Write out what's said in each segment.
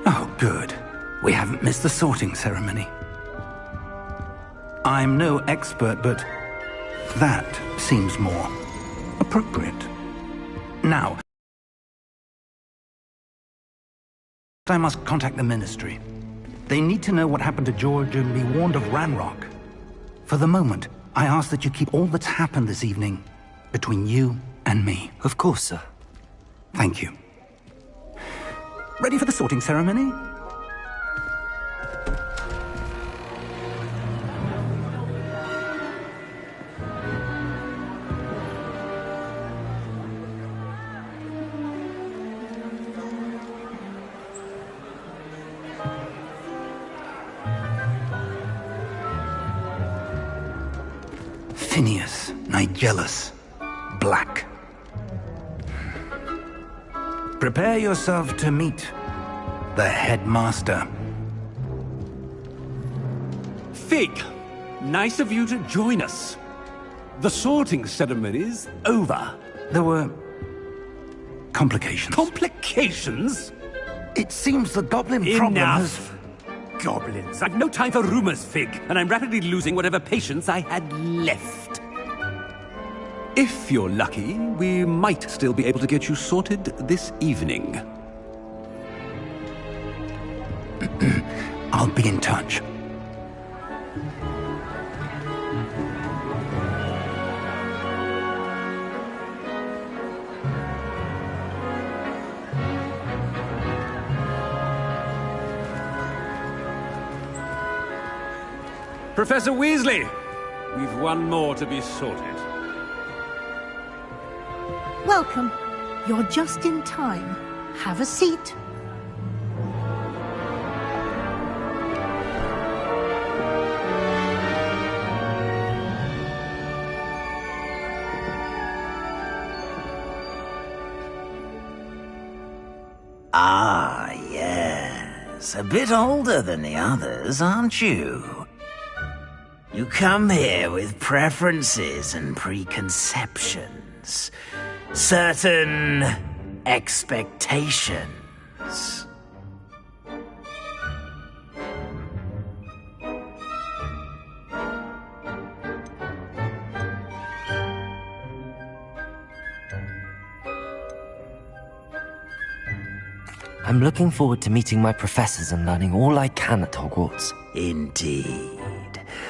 Oh, good. We haven't missed the sorting ceremony. I'm no expert, but that seems more appropriate. Now, I must contact the Ministry. They need to know what happened to George and be warned of Ranrock. For the moment, I ask that you keep all that's happened this evening between you and me. Of course, sir. Thank you. Ready for the sorting ceremony? Phineas, Nigellus, Black. Prepare yourself to meet the headmaster. Fig, nice of you to join us. The sorting ceremony's over. There were complications. Complications? It seems the goblin problem has... Enough! Goblins. I've no time for rumors, Fig, and I'm rapidly losing whatever patience I had left. If you're lucky, we might still be able to get you sorted this evening. I'll be in touch. Professor Weasley, we've one more to be sorted. Welcome. You're just in time. Have a seat. Ah, yes. A bit older than the others, aren't you? You come here with preferences and preconceptions. Certain expectations. I'm looking forward to meeting my professors and learning all I can at Hogwarts. Indeed.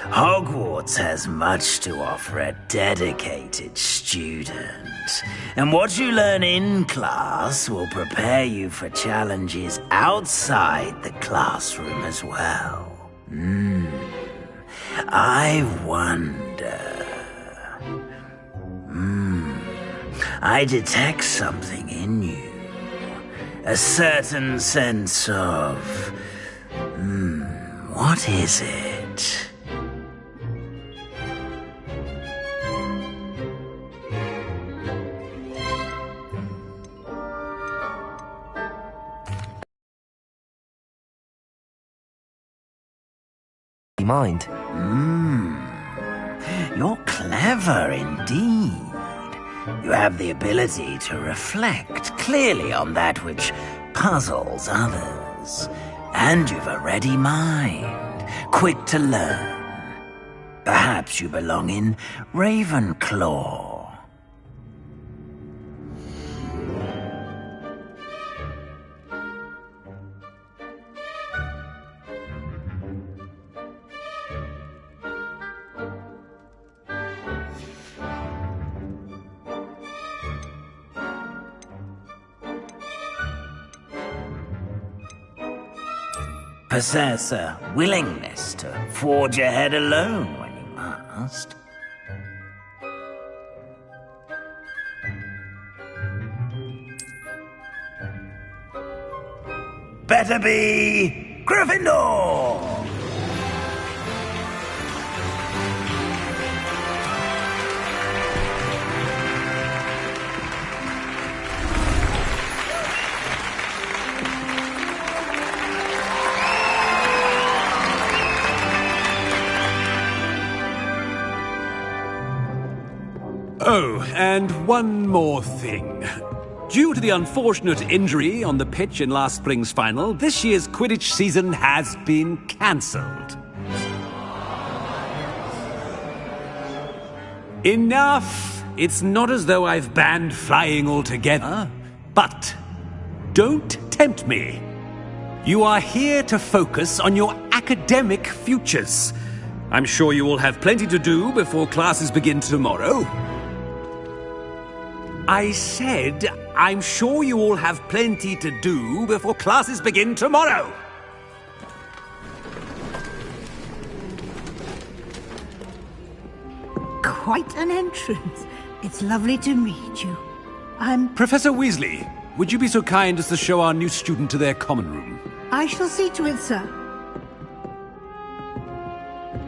Hogwarts has much to offer a dedicated student. And what you learn in class will prepare you for challenges outside the classroom as well. I wonder... I detect something in you. A certain sense of... what is it? Mind. You're clever indeed. You have the ability to reflect clearly on that which puzzles others. And you've a ready mind, quick to learn. Perhaps you belong in Ravenclaw. Possess a willingness to forge ahead alone when you must. Better be Gryffindor! Oh, and one more thing. Due to the unfortunate injury on the pitch in last spring's final, this year's Quidditch season has been cancelled. Enough! It's not as though I've banned flying altogether, but don't tempt me. You are here to focus on your academic futures. I'm sure you will have plenty to do before classes begin tomorrow. I said, I'm sure you all have plenty to do before classes begin tomorrow. Quite an entrance. It's lovely to meet you. I'm... Professor Weasley, would you be so kind as to show our new student to their common room? I shall see to it, sir.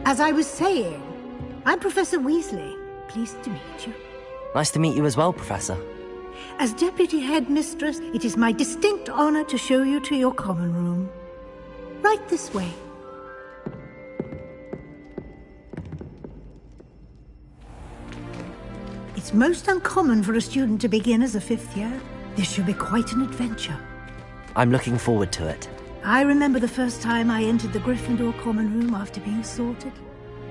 As I was saying, I'm Professor Weasley. Pleased to meet you. Nice to meet you as well, Professor. As Deputy Headmistress, it is my distinct honor to show you to your common room. Right this way. It's most uncommon for a student to begin as a fifth year. This should be quite an adventure. I'm looking forward to it. I remember the first time I entered the Gryffindor common room after being sorted.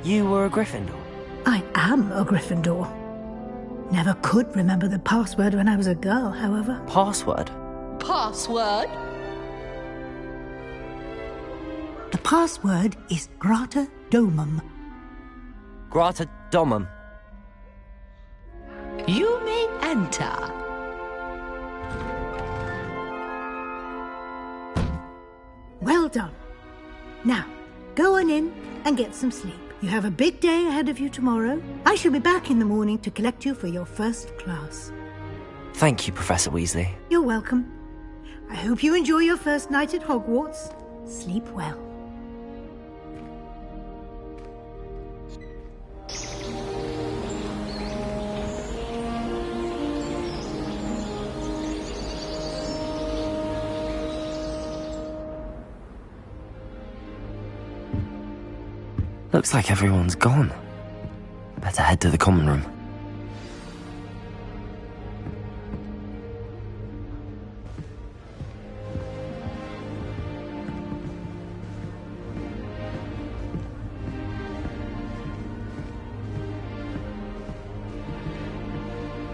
You were a Gryffindor? I am a Gryffindor. Never could remember the password when I was a girl, however. Password? Password? The password is Grata Domum. Grata Domum. You may enter. Well done. Now, go on in and get some sleep. You have a big day ahead of you tomorrow. I shall be back in the morning to collect you for your first class. Thank you, Professor Weasley. You're welcome. I hope you enjoy your first night at Hogwarts. Sleep well. Looks like everyone's gone. Better head to the common room.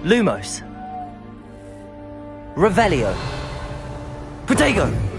Lumos. Revelio. Protego.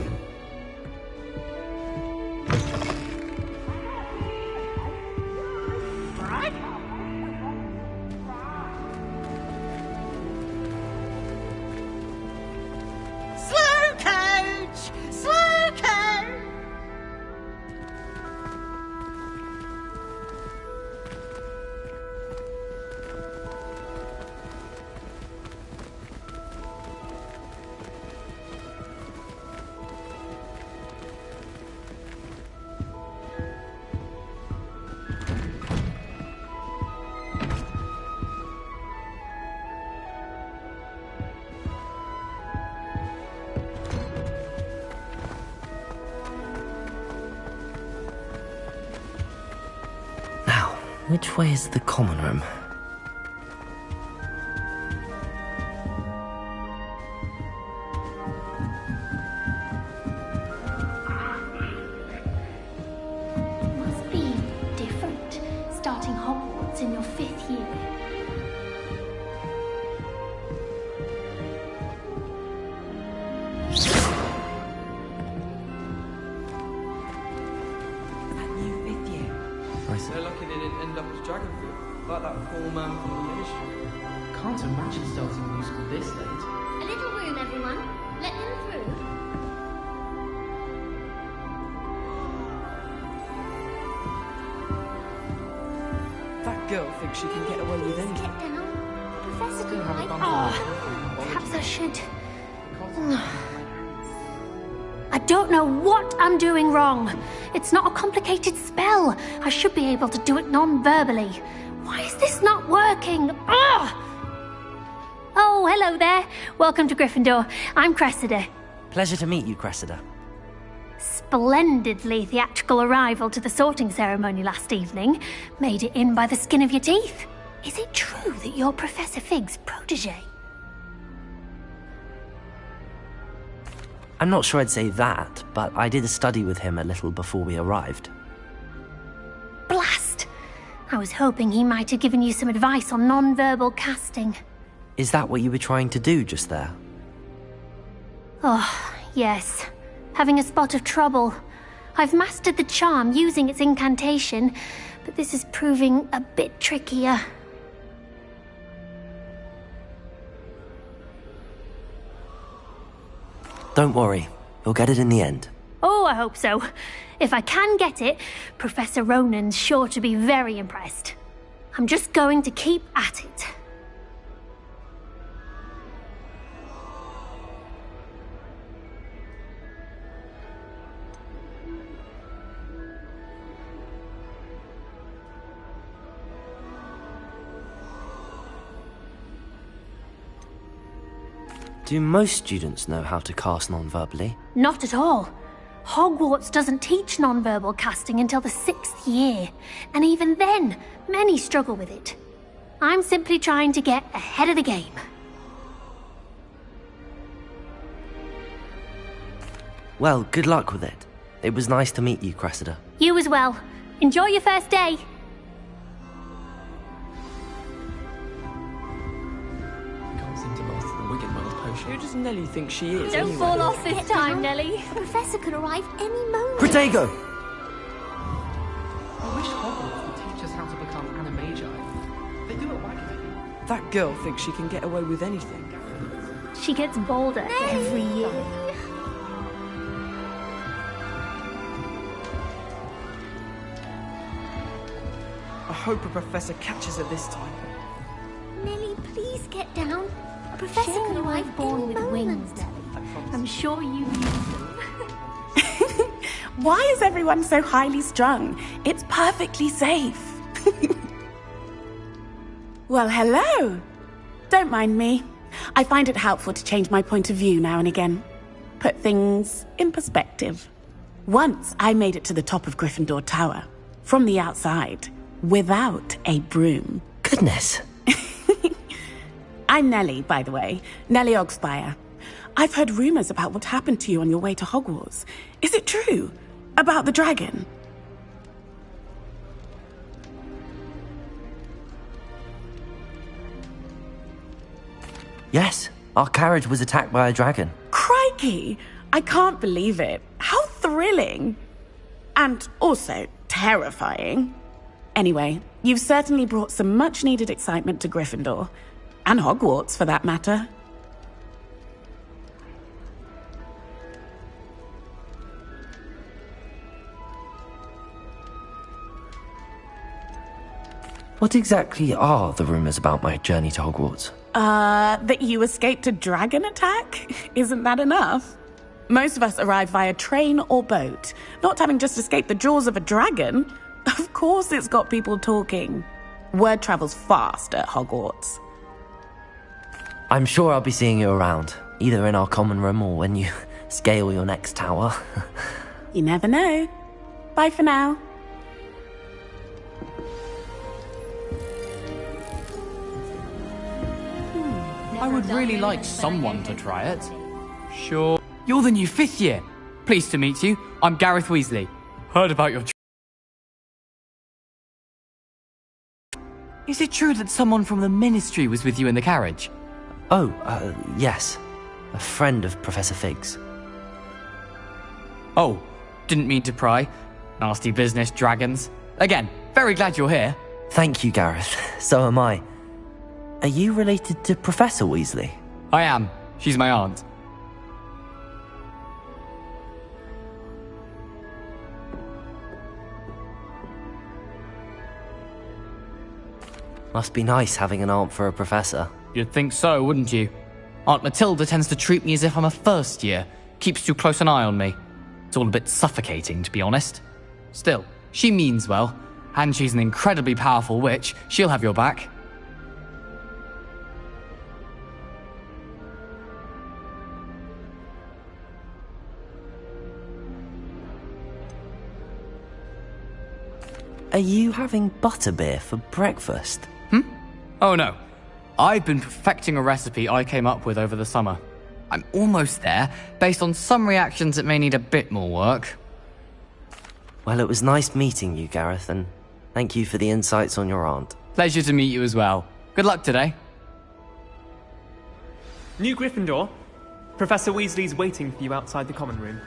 Which way is the common room? It must be different, starting Hogwarts in your 5th year. They're lucky they didn't end up as dragon fruit, like that poor man from the ministry. Can't imagine starting a musical this late. A little room, everyone. Let them through. That girl thinks she can get away with anything. Get down. Professor can have a hide. bump Perhaps I should. I don't know what I'm doing wrong. It's not a complicated spell. I should be able to do it non-verbally. Why is this not working? Ugh! Oh, hello there. Welcome to Gryffindor. I'm Cressida. Pleasure to meet you, Cressida. Splendidly theatrical arrival to the sorting ceremony last evening. Made it in by the skin of your teeth. Is it true that you're Professor Fig's protege? I'm not sure I'd say that, but I did a study with him a little before we arrived. Blast! I was hoping he might have given you some advice on non-verbal casting. Is that what you were trying to do just there? Oh, yes. Having a spot of trouble. I've mastered the charm using its incantation, but this is proving a bit trickier. Don't worry, you'll get it in the end. Oh, I hope so. If I can get it, Professor Ronan's sure to be very impressed. I'm just going to keep at it. Do most students know how to cast non-verbally? Not at all. Hogwarts doesn't teach non-verbal casting until the 6th year, and even then, many struggle with it. I'm simply trying to get ahead of the game. Well, good luck with it. It was nice to meet you, Cressida. You as well. Enjoy your first day. Who does Nelly think she is? Don't anyway? fall off this time, Nelly. The professor could arrive any moment. Protego! I wish Hogwarts would teach us how to become animagi. They do it wagging. That girl thinks she can get away with anything. She gets bolder every year. I hope a professor catches her this time. Nelly, please get down. A professor could Shame arrive I've born any with moment. wings, Nelly. I'm sure you use them. Why is everyone so highly strung? It's perfectly safe. Well, hello. Don't mind me. I find it helpful to change my point of view now and again. Put things in perspective. Once I made it to the top of Gryffindor Tower, from the outside, without a broom. Goodness. I'm Nelly, by the way. Nelly Ogspire. I've heard rumors about what happened to you on your way to Hogwarts. Is it true? About the dragon? Yes, our carriage was attacked by a dragon. Crikey! I can't believe it. How thrilling! And also terrifying. Anyway, you've certainly brought some much-needed excitement to Gryffindor. And Hogwarts, for that matter. What exactly are the rumors about my journey to Hogwarts? That you escaped a dragon attack? Isn't that enough? Most of us arrive via train or boat, not having just escaped the jaws of a dragon. Of course it's got people talking. Word travels fast at Hogwarts. I'm sure I'll be seeing you around, either in our common room or when you scale your next tower. You never know. Bye for now. I would really like someone to try it. Sure. You're the new 5th year. Pleased to meet you. I'm Gareth Weasley. Heard about your... Is it true that someone from the Ministry was with you in the carriage? Oh, yes. A friend of Professor Fig's. Oh, didn't mean to pry. Nasty business, dragons. Again, very glad you're here. Thank you, Gareth. So am I. Are you related to Professor Weasley? I am. She's my aunt. Must be nice having an aunt for a professor. You'd think so, wouldn't you? Aunt Matilda tends to treat me as if I'm a first year. Keeps too close an eye on me. It's all a bit suffocating, to be honest. Still, she means well. And she's an incredibly powerful witch. She'll have your back. Are you having butterbeer for breakfast? Oh no. I've been perfecting a recipe I came up with over the summer. I'm almost there. Based on some reactions, it may need a bit more work. Well, it was nice meeting you, Gareth, and thank you for the insights on your aunt. Pleasure to meet you as well. Good luck today. New Gryffindor. Professor Weasley's waiting for you outside the common room.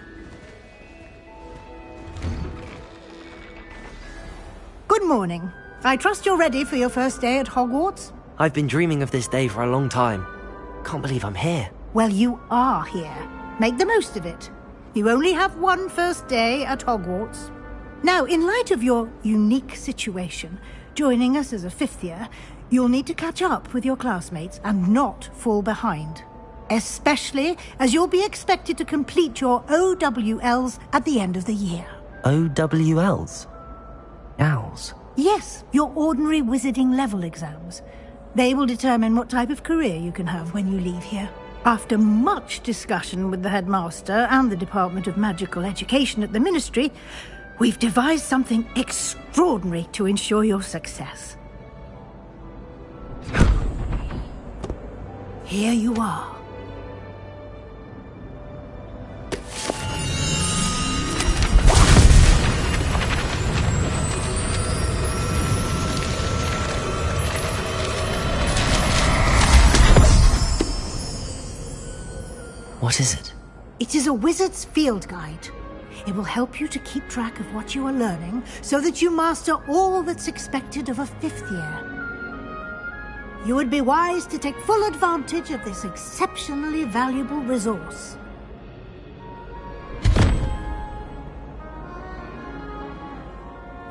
Good morning. I trust you're ready for your first day at Hogwarts? I've been dreaming of this day for a long time. Can't believe I'm here. Well, you are here. Make the most of it. You only have one first day at Hogwarts. Now, in light of your unique situation, joining us as a fifth year, you'll need to catch up with your classmates and not fall behind. Especially as you'll be expected to complete your OWLs at the end of the year. OWLs? Owls? Yes, your ordinary wizarding level exams. They will determine what type of career you can have when you leave here. After much discussion with the headmaster and the Department of Magical Education at the Ministry, we've devised something extraordinary to ensure your success. Here you are. What is it? It is a wizard's field guide. It will help you to keep track of what you are learning so that you master all that's expected of a fifth year. You would be wise to take full advantage of this exceptionally valuable resource.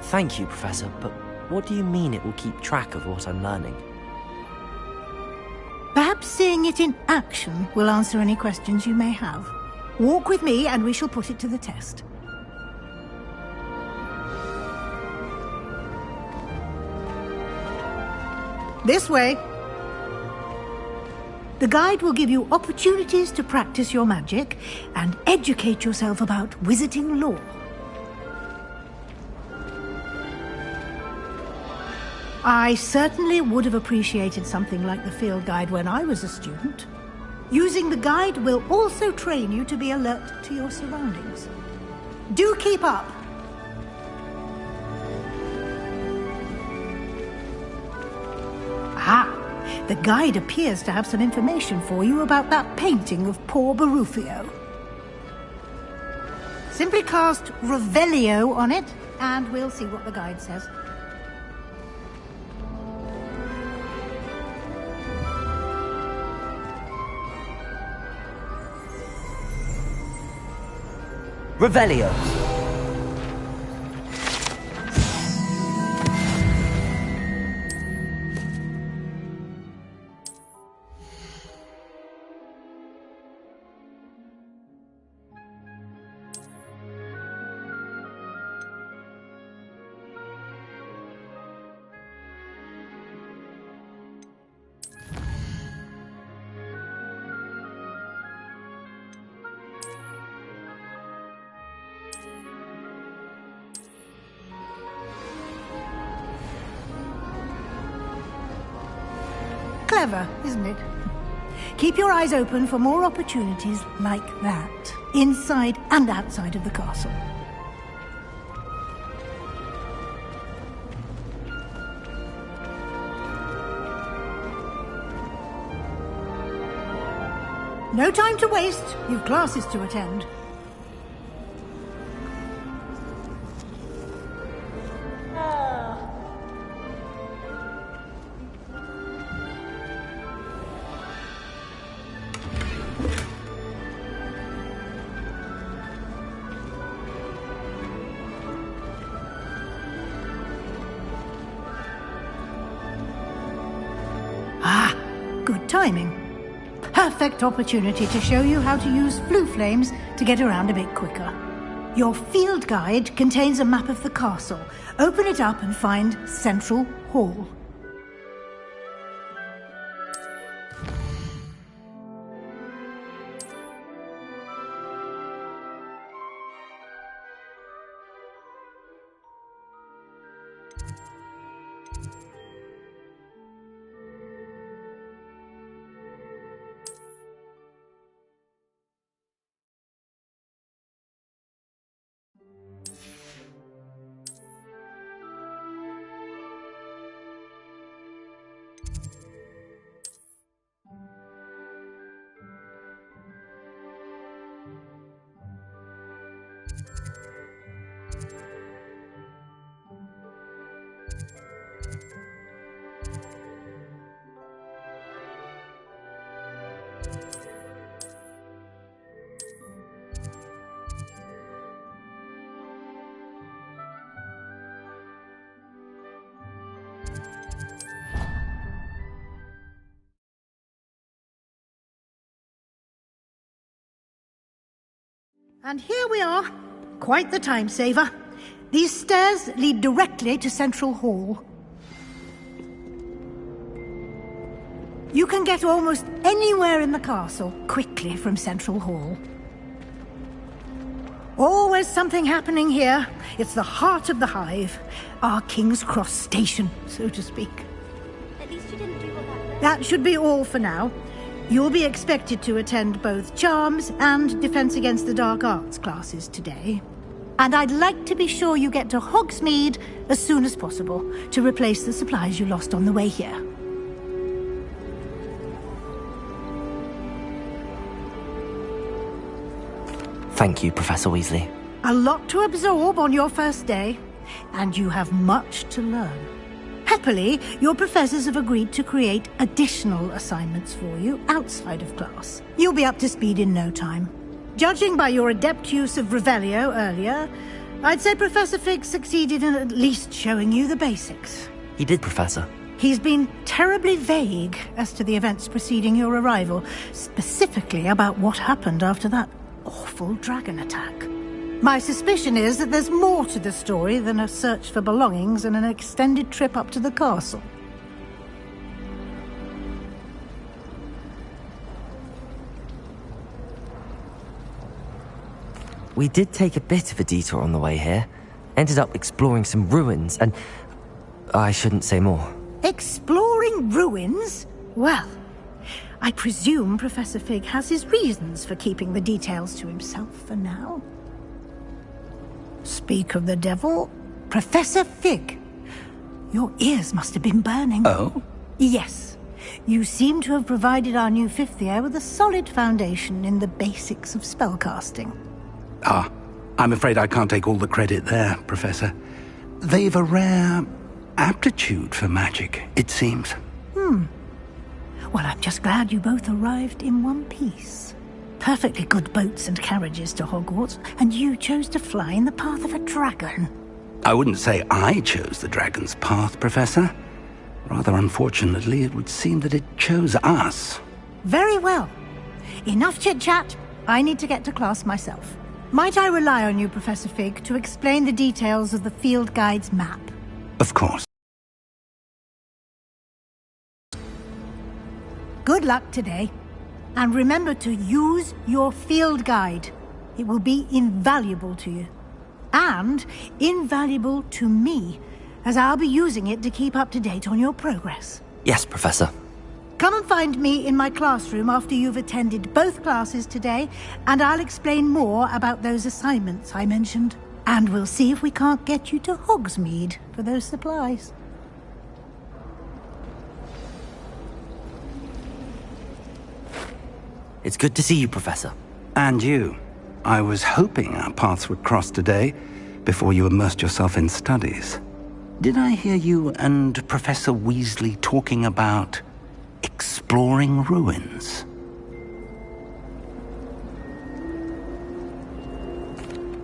Thank you, Professor, but what do you mean it will keep track of what I'm learning? Perhaps seeing it in action will answer any questions you may have. Walk with me and we shall put it to the test. This way. The guide will give you opportunities to practice your magic and educate yourself about wizarding lore. I certainly would have appreciated something like the field guide when I was a student. Using the guide will also train you to be alert to your surroundings. Do keep up! Ah, the guide appears to have some information for you about that painting of poor Barufio. Simply cast Revelio on it, and we'll see what the guide says. Revelio. Clever, isn't it? Keep your eyes open for more opportunities like that, inside and outside of the castle. No time to waste. You've classes to attend. Good timing. Perfect opportunity to show you how to use flue flames to get around a bit quicker. Your field guide contains a map of the castle. Open it up and find Central Hall. And here we are. Quite the time saver. These stairs lead directly to Central Hall. You can get almost anywhere in the castle quickly from Central Hall. Always something happening here. It's the heart of the hive. Our King's Cross station, so to speak. At least you didn't do all that. That should be all for now. You'll be expected to attend both Charms and Defense Against the Dark Arts classes today. And I'd like to be sure you get to Hogsmeade as soon as possible to replace the supplies you lost on the way here. Thank you, Professor Weasley. A lot to absorb on your first day, and you have much to learn. Happily, your professors have agreed to create additional assignments for you outside of class. You'll be up to speed in no time. Judging by your adept use of Revelio earlier, I'd say Professor Fig succeeded in at least showing you the basics. He did, Professor. He's been terribly vague as to the events preceding your arrival, specifically about what happened after that awful dragon attack. My suspicion is that there's more to the story than a search for belongings and an extended trip up to the castle. We did take a bit of a detour on the way here. Ended up exploring some ruins, and I shouldn't say more. Exploring ruins? Well, I presume Professor Fig has his reasons for keeping the details to himself for now. Speak of the devil, Professor Fig. Your ears must have been burning. Oh? Yes. You seem to have provided our new fifth year with a solid foundation in the basics of spellcasting. Ah, I'm afraid I can't take all the credit there, Professor. They've a rare aptitude for magic, it seems. Well, I'm just glad you both arrived in one piece. Perfectly good boats and carriages to Hogwarts, and you chose to fly in the path of a dragon. I wouldn't say I chose the dragon's path, Professor. Rather unfortunately, it would seem that it chose us. Very well. Enough chit-chat. I need to get to class myself. Might I rely on you, Professor Fig, to explain the details of the field guide's map? Of course. Good luck today. And remember to use your field guide. It will be invaluable to you. And invaluable to me, as I'll be using it to keep up to date on your progress. Yes, Professor. Come and find me in my classroom after you've attended both classes today, and I'll explain more about those assignments I mentioned. And we'll see if we can't get you to Hogsmeade for those supplies. It's good to see you, Professor. And you. I was hoping our paths would cross today, before you immersed yourself in studies. Did I hear you and Professor Weasley talking about exploring ruins?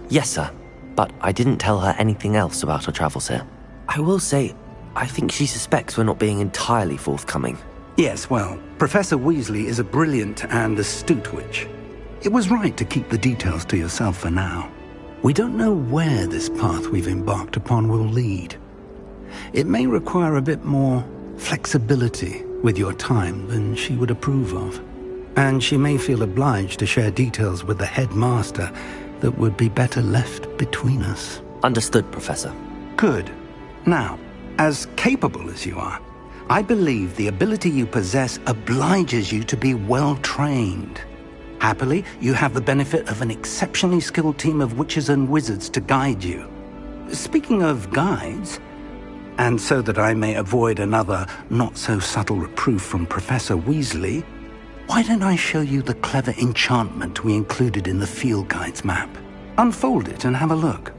Yes, sir. But I didn't tell her anything else about her travels here. I will say, I think she suspects we're not being entirely forthcoming. Yes, well, Professor Weasley is a brilliant and astute witch. It was right to keep the details to yourself for now. We don't know where this path we've embarked upon will lead. It may require a bit more flexibility with your time than she would approve of. And she may feel obliged to share details with the headmaster that would be better left between us. Understood, Professor. Good. Now, as capable as you are, I believe the ability you possess obliges you to be well-trained. Happily, you have the benefit of an exceptionally skilled team of witches and wizards to guide you. Speaking of guides, And so that I may avoid another not-so-subtle reproof from Professor Weasley, why don't I show you the clever enchantment we included in the field guide's map? Unfold it and have a look.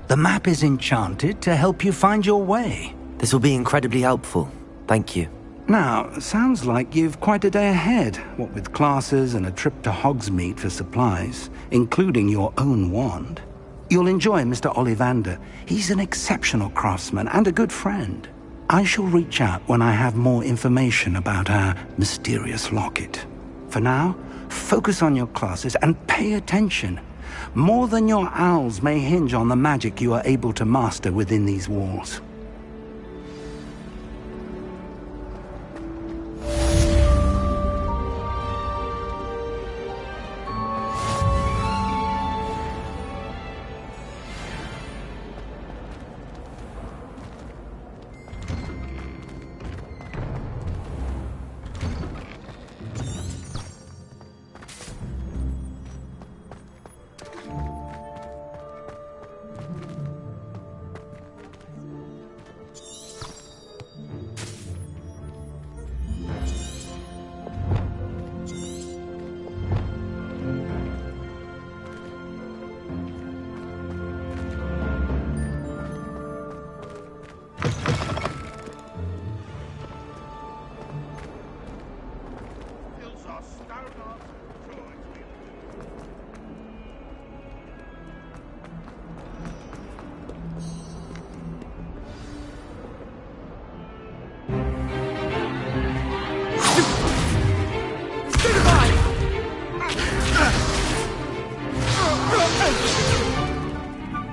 The map is enchanted to help you find your way. This will be incredibly helpful. Thank you. Now, sounds like you've quite a day ahead, what with classes and a trip to Hogsmeade for supplies, including your own wand. You'll enjoy Mr. Ollivander. He's an exceptional craftsman and a good friend. I shall reach out when I have more information about our mysterious locket. For now, focus on your classes and pay attention. More than your owls may hinge on the magic you are able to master within these walls.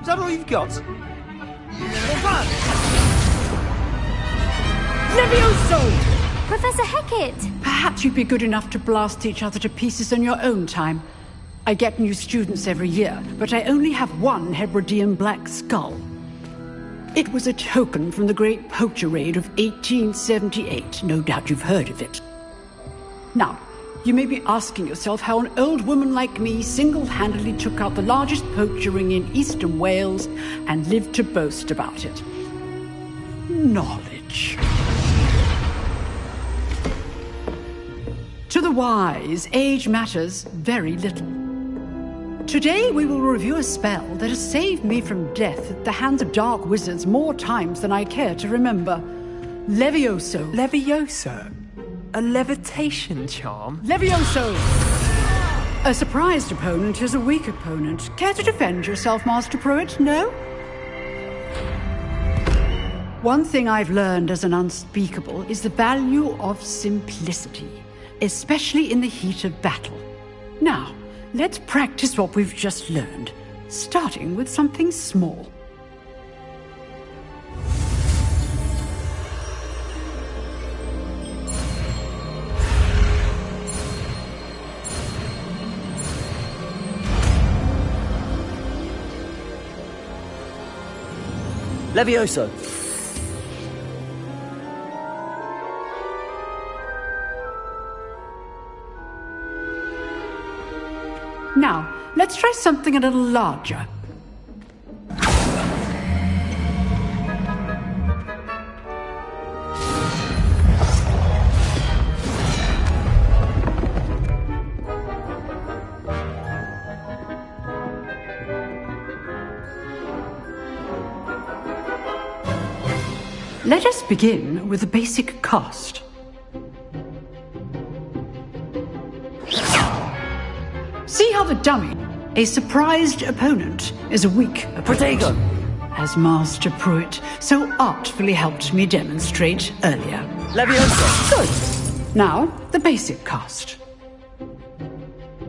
Is that all you've got? Levioso! Professor Hecat! Perhaps you'd be good enough to blast each other to pieces in your own time. I get new students every year, but I only have one Hebridean black skull. It was a token from the Great Poacher Raid of 1878. No doubt you've heard of it. Now, you may be asking yourself how an old woman like me single-handedly took out the largest poacher ring in eastern Wales and lived to boast about it. Knowledge. To the wise, age matters very little. Today we will review a spell that has saved me from death at the hands of dark wizards more times than I care to remember. Levioso. Levioso? A levitation charm? Levioso! A surprised opponent is a weak opponent. Care to defend yourself, Master Pruitt? No? One thing I've learned as an unspeakable is the value of simplicity, especially in the heat of battle. Now, let's practice what we've just learned, starting with something small. Levioso! Now, let's try something a little larger. Let us begin with the basic cast. See how the dummy, a surprised opponent, is a weak opponent. Diagon! As Master Pruitt so artfully helped me demonstrate earlier. Levioso! Good. Now, the basic cast.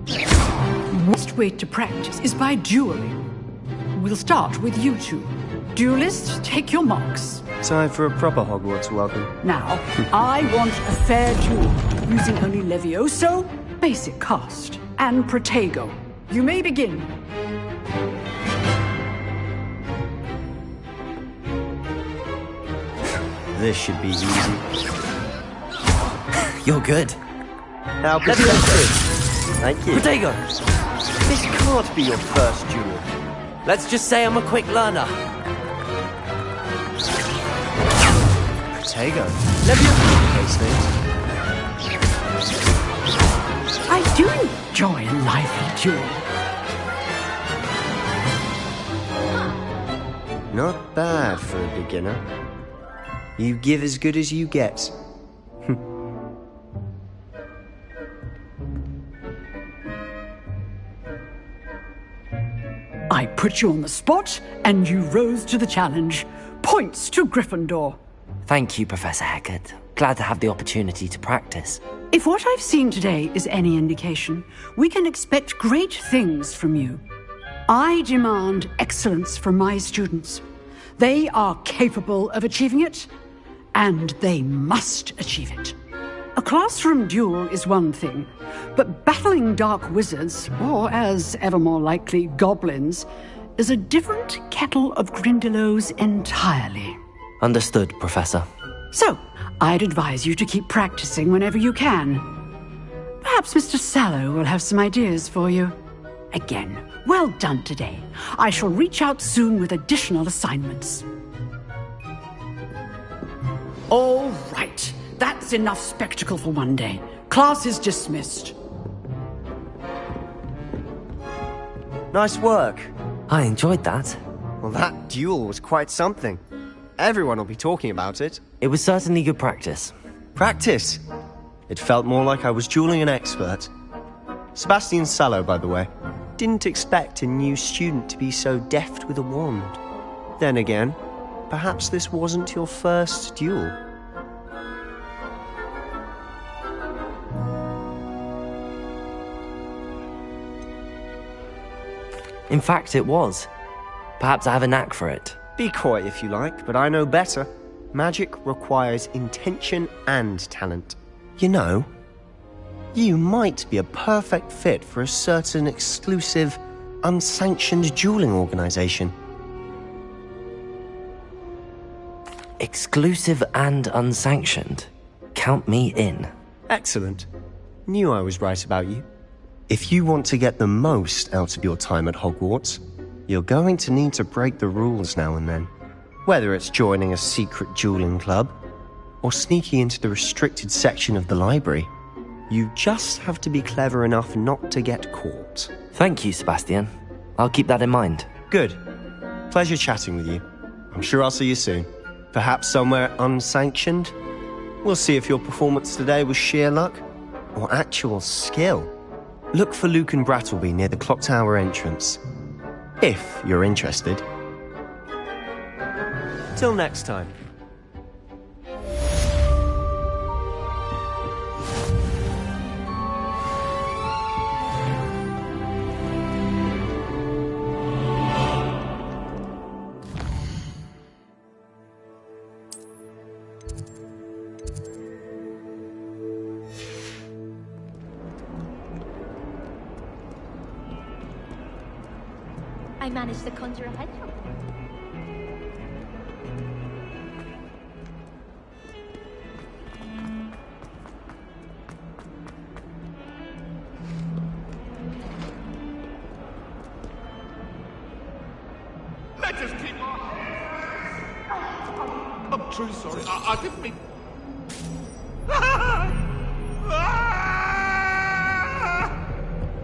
The best way to practice is by dueling. We'll start with you two. Duelists, take your marks. Time for a proper Hogwarts welcome. Now, I want a fair duel, using only Levioso, basic cast, and Protego. You may begin. This should be easy. You're good. Now, thank you. Protego! This can't be your first duel. Let's just say I'm a quick learner. Protego. Levioso. I do enjoy a lively duel. Not bad for a beginner. You give as good as you get. I put you on the spot, and you rose to the challenge. Points to Gryffindor. Thank you, Professor Hecat. Glad to have the opportunity to practice. If what I've seen today is any indication, we can expect great things from you. I demand excellence from my students. They are capable of achieving it, and they must achieve it. A classroom duel is one thing, but battling dark wizards, or as ever more likely, goblins, is a different kettle of Grindylows entirely. Understood, Professor. So, I'd advise you to keep practicing whenever you can. Perhaps Mr. Sallow will have some ideas for you. Again, well done today. I shall reach out soon with additional assignments. All right. That's enough spectacle for one day. Class is dismissed. Nice work. I enjoyed that. Well, that duel was quite something. Everyone will be talking about it. It was certainly good practice. Practice? It felt more like I was dueling an expert. Sebastian Sallow, by the way. Didn't expect a new student to be so deft with a wand. Then again, perhaps this wasn't your first duel. In fact, it was. Perhaps I have a knack for it. Be coy if you like, but I know better. Magic requires intention and talent. You know, you might be a perfect fit for a certain exclusive, unsanctioned dueling organization. Exclusive and unsanctioned? Count me in. Excellent. Knew I was right about you. If you want to get the most out of your time at Hogwarts, you're going to need to break the rules now and then. Whether it's joining a secret dueling club, or sneaking into the restricted section of the library, you just have to be clever enough not to get caught. Thank you, Sebastian. I'll keep that in mind. Good. Pleasure chatting with you. I'm sure I'll see you soon. Perhaps somewhere unsanctioned? We'll see if your performance today was sheer luck, or actual skill. Look for Luke and Brattleby near the Clock Tower entrance. If you're interested. Till next time. I managed to conjure a hedgehog. Let us keep our hands. I'm truly sorry. I didn't mean...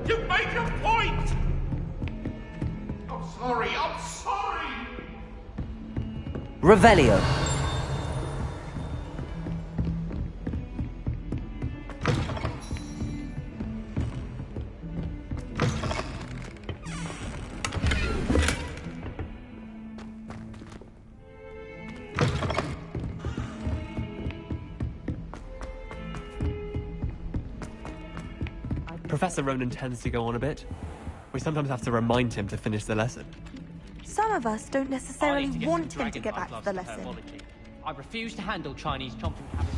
You made your point! I'm sorry! Revelio. Professor Ronan tends to go on a bit. We sometimes have to remind him to finish the lesson. Some of us don't necessarily want him to get back to the lesson. I refuse to handle Chinese chomping habits.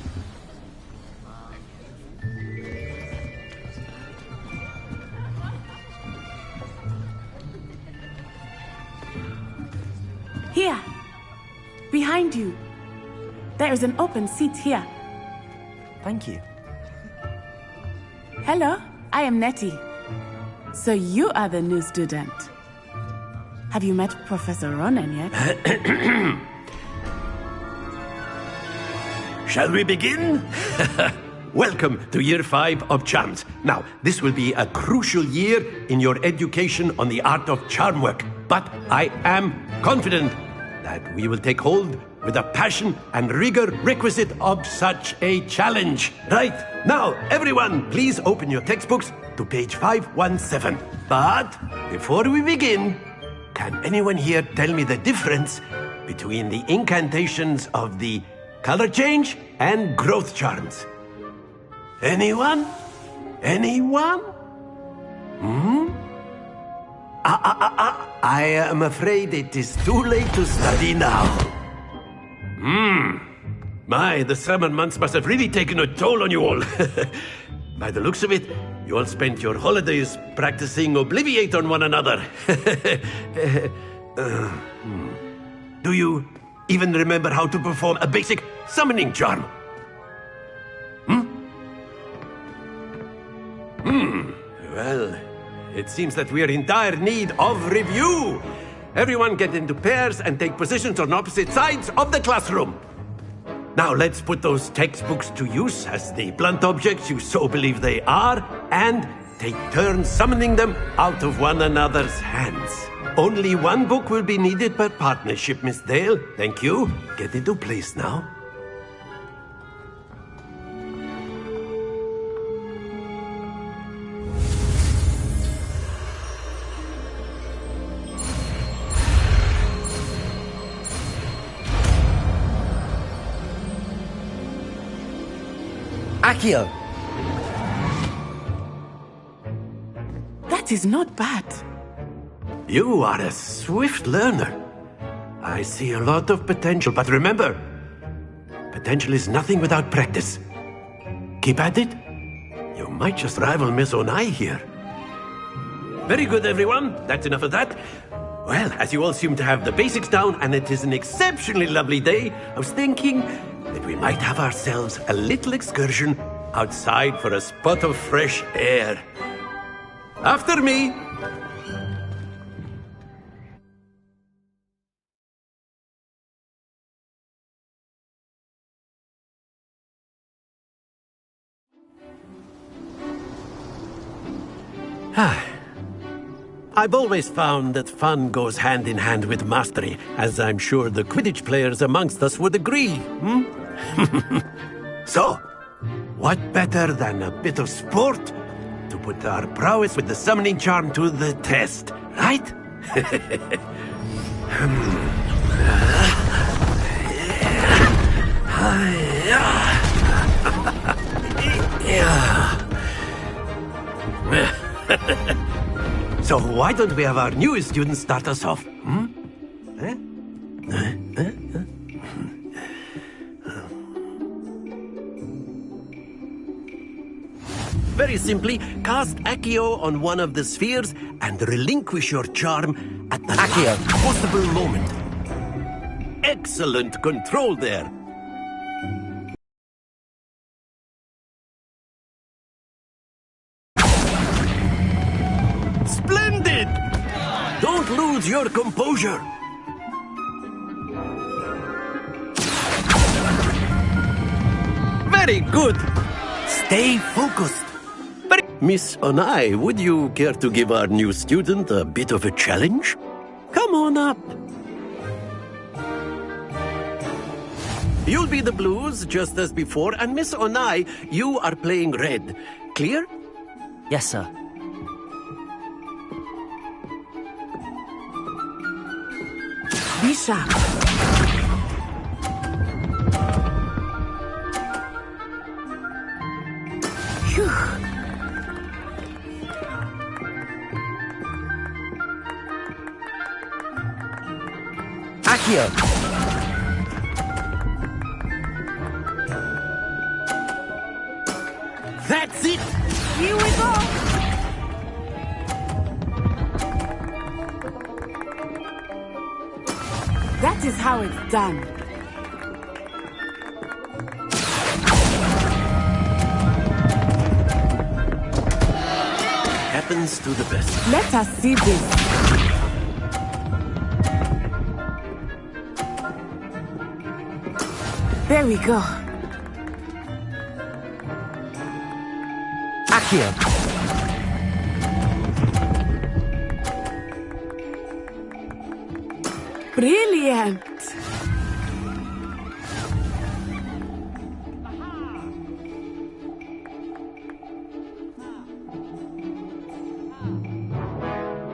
Here. Behind you. There is an open seat here. Thank you. Hello, I am Nettie. So you are the new student. Have you met Professor Ronan yet? Shall we begin? Welcome to Year 5 of Charms. Now, this will be a crucial year in your education on the art of charm work. But I am confident that we will take hold with the passion and rigor requisite of such a challenge. Right, now, everyone, please open your textbooks to page 517. But before we begin, can anyone here tell me the difference between the incantations of the color change and growth charms? Anyone? Anyone? I am afraid it is too late to study now. My, the summer months must have really taken a toll on you all. By the looks of it, you all spent your holidays practicing Obliviate on one another. Do you even remember how to perform a basic summoning charm? Well, it seems that we are in dire need of review. Everyone get into pairs and take positions on opposite sides of the classroom. Now let's put those textbooks to use as the blunt objects you so believe they are, and take turns summoning them out of one another's hands. Only one book will be needed per partnership, Miss Dale. Thank you. Get into place now. Accio! That is not bad. You are a swift learner. I see a lot of potential, but remember, potential is nothing without practice. Keep at it. You might just rival Miss Onai here. Very good, everyone. That's enough of that. Well, as you all seem to have the basics down, and it is an exceptionally lovely day, I was thinking that we might have ourselves a little excursion outside for a spot of fresh air. After me! I've always found that fun goes hand in hand with mastery, as I'm sure the Quidditch players amongst us would agree. So, what better than a bit of sport to put our prowess with the summoning charm to the test, right? So why don't we have our newest student start us off? Very simply, cast Accio on one of the spheres and relinquish your charm at the last possible moment. Excellent control there. Splendid! Don't lose your composure. Very good. Stay focused. Miss Onai, would you care to give our new student a bit of a challenge? Come on up. You'll be the blues, just as before, and Miss Onai, you are playing red. Clear? Yes, sir. Be sharp. Phew. Accio! That's it! Here we go! That is how it's done. Happens to the best. Let us see this. There we go. Accio. Brilliant.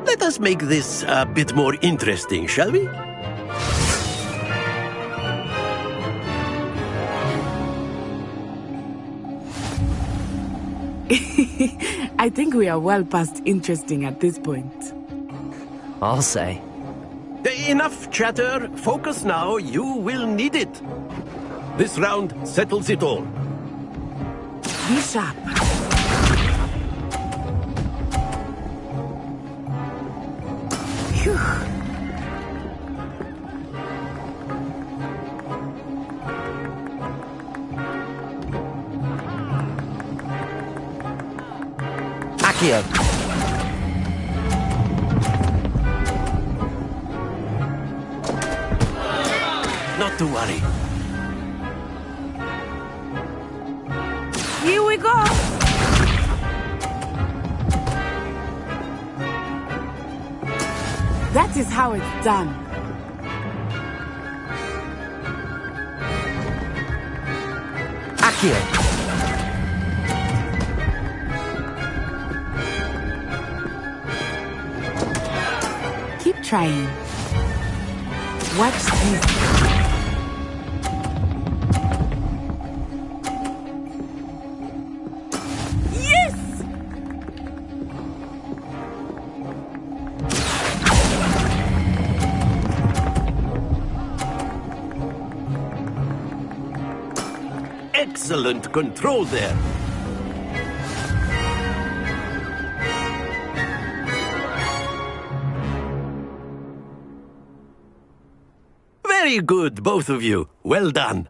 Let us make this a bit more interesting, shall we? I think we are well past interesting at this point. I'll say. Enough chatter. Focus now. You will need it. This round settles it all. Be sharp. Phew. Accio. Not to worry. Here we go. That is how it's done. Accio. Keep trying. Watch this. Yes! Excellent control there. Very good, both of you. Well done.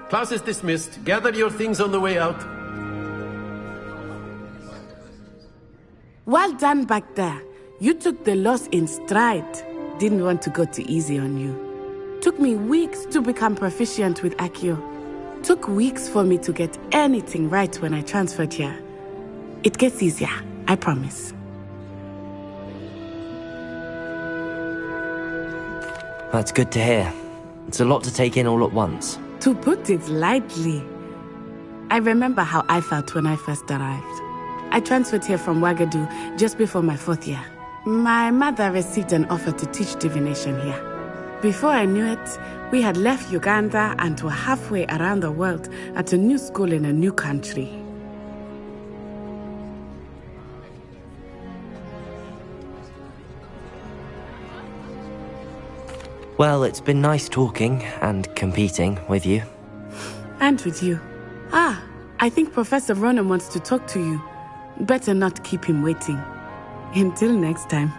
Class is dismissed. Gather your things on the way out. Well done back there. You took the loss in stride. Didn't want to go too easy on you. Took me weeks to become proficient with Accio. Took weeks for me to get anything right when I transferred here. It gets easier, I promise. That's good to hear. It's a lot to take in all at once. To put it lightly, I remember how I felt when I first arrived. I transferred here from Ouagadougou just before my 4th year. My mother received an offer to teach divination here. Before I knew it, we had left Uganda and were halfway around the world at a new school in a new country. Well, it's been nice talking and competing with you. And with you. Ah, I think Professor Ronan wants to talk to you. Better not keep him waiting. Until next time.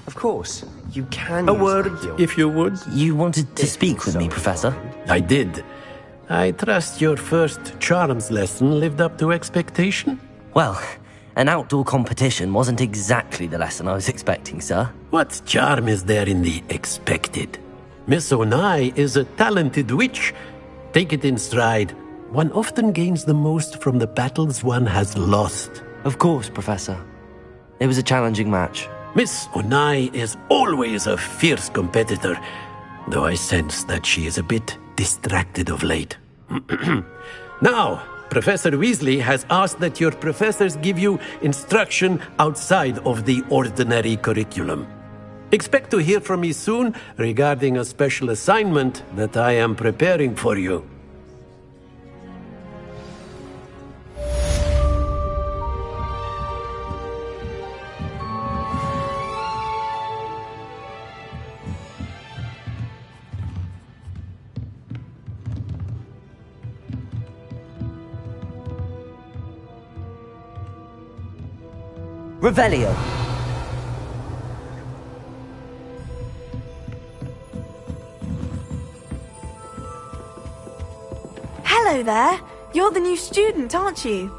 Of course, you can. A word, if you would. You wanted to speak with me, Professor? I did. I trust your first charms lesson lived up to expectation? Well, an outdoor competition wasn't exactly the lesson I was expecting, sir. What charm is there in the expected? Miss Onai is a talented witch. Take it in stride. One often gains the most from the battles one has lost. Of course, Professor. It was a challenging match. Miss Onai is always a fierce competitor, though I sense that she is a bit distracted of late. Now, Professor Weasley has asked that your professors give you instruction outside of the ordinary curriculum. Expect to hear from me soon regarding a special assignment that I am preparing for you. Revelio. Hello there. You're the new student, aren't you?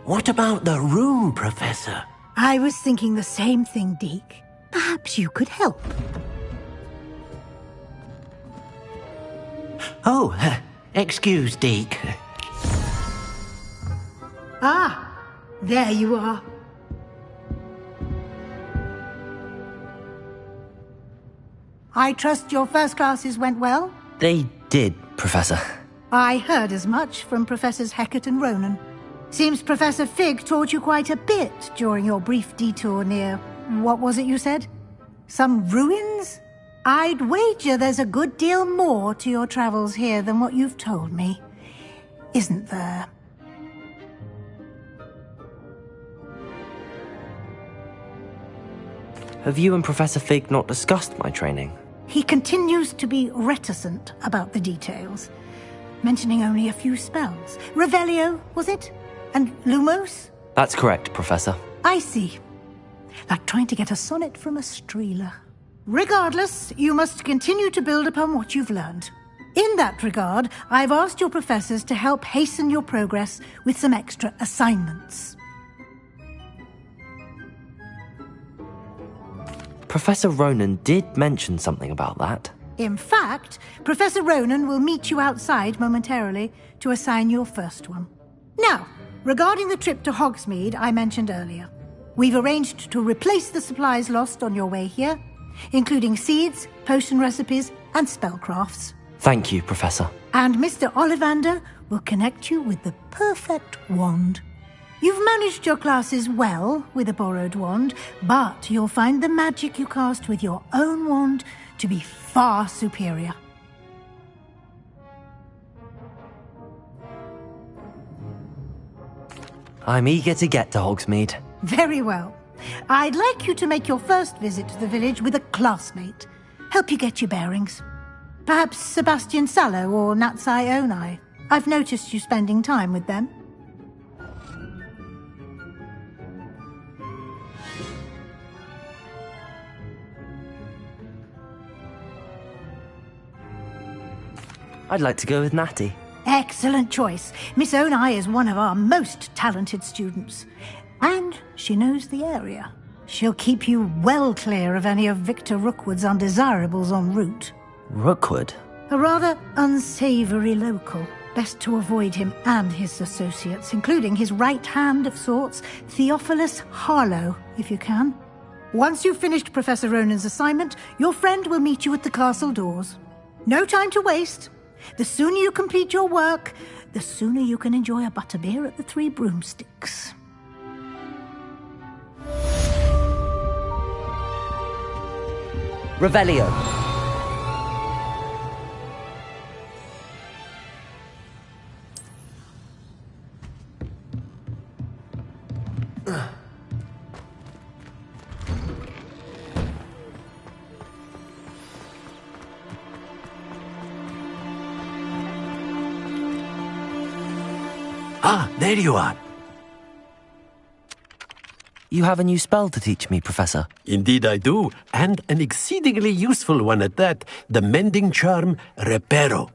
What about the room, Professor? I was thinking the same thing, Deke. Perhaps you could help. Oh, excuse, Deke. Ah, there you are. I trust your first classes went well? They did, Professor. I heard as much from Professors Hecat and Ronan. Seems Professor Fig taught you quite a bit during your brief detour near... what was it you said? Some ruins? I'd wager there's a good deal more to your travels here than what you've told me. Isn't there? Have you and Professor Fig not discussed my training? He continues to be reticent about the details, mentioning only a few spells. Revelio, was it? And Lumos? That's correct, Professor. I see. Like trying to get a sonnet from a streeler. Regardless, you must continue to build upon what you've learned. In that regard, I've asked your professors to help hasten your progress with some extra assignments. Professor Ronan did mention something about that. In fact, Professor Ronan will meet you outside momentarily to assign your first one. Now, regarding the trip to Hogsmeade I mentioned earlier, we've arranged to replace the supplies lost on your way here, including seeds, potion recipes, and spellcrafts. Thank you, Professor. And Mr. Ollivander will connect you with the perfect wand. You've managed your classes well with a borrowed wand, but you'll find the magic you cast with your own wand to be far superior. I'm eager to get to Hogsmeade. Very well. I'd like you to make your first visit to the village with a classmate. Help you get your bearings. Perhaps Sebastian Sallow or Natsai Onai. I've noticed you spending time with them. I'd like to go with Natty. Excellent choice. Miss Onai is one of our most talented students. And she knows the area. She'll keep you well clear of any of Victor Rookwood's undesirables en route. Rookwood? A rather unsavoury local. Best to avoid him and his associates, including his right hand of sorts, Theophilus Harlow, if you can. Once you've finished Professor Ronan's assignment, your friend will meet you at the castle doors. No time to waste. The sooner you complete your work, the sooner you can enjoy a butterbeer at the Three Broomsticks. Revelio. Ah, there you are. You have a new spell to teach me, Professor. Indeed I do, and an exceedingly useful one at that. The mending charm, Reparo.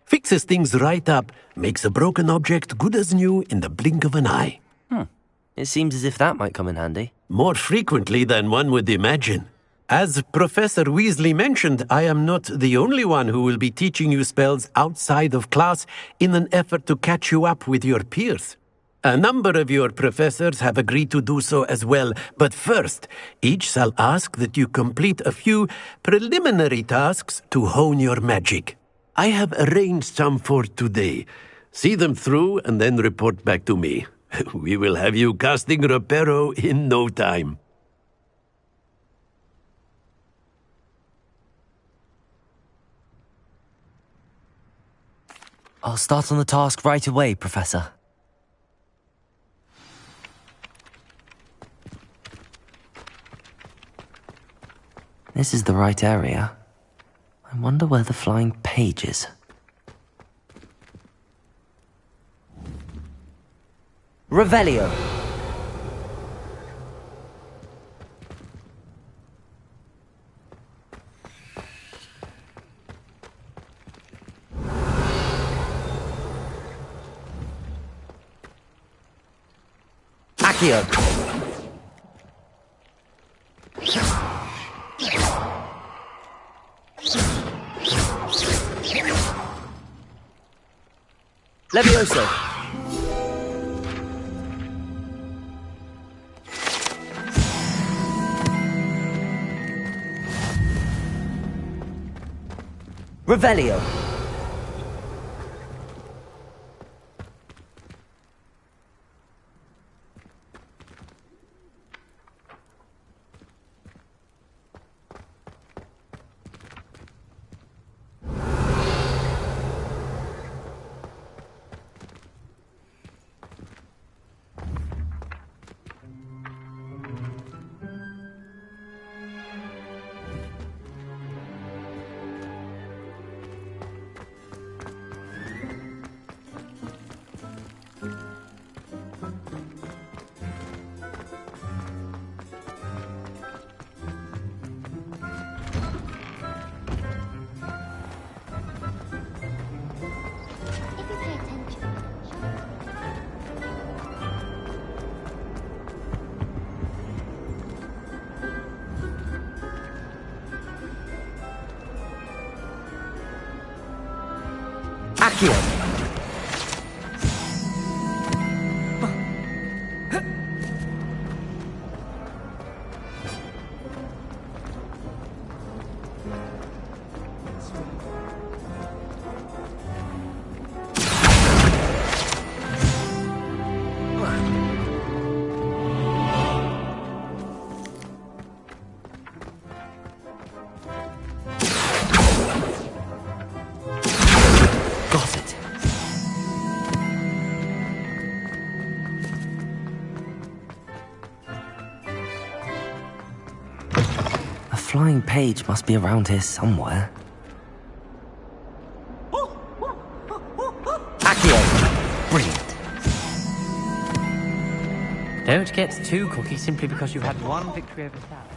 Fixes things right up, makes a broken object good as new in the blink of an eye. It seems as if that might come in handy. More frequently than one would imagine. As Professor Weasley mentioned, I am not the only one who will be teaching you spells outside of class in an effort to catch you up with your peers. A number of your professors have agreed to do so as well, but first, each shall ask that you complete a few preliminary tasks to hone your magic. I have arranged some for today. See them through and then report back to me. We will have you casting Reparo in no time. I'll start on the task right away, Professor. This is the right area. I wonder where the flying page is. Revelio. Accio. Levioso. Revelio. Accio. Flying page must be around here somewhere. Accio! Brilliant. Don't get too cocky simply because you've had one victory over that.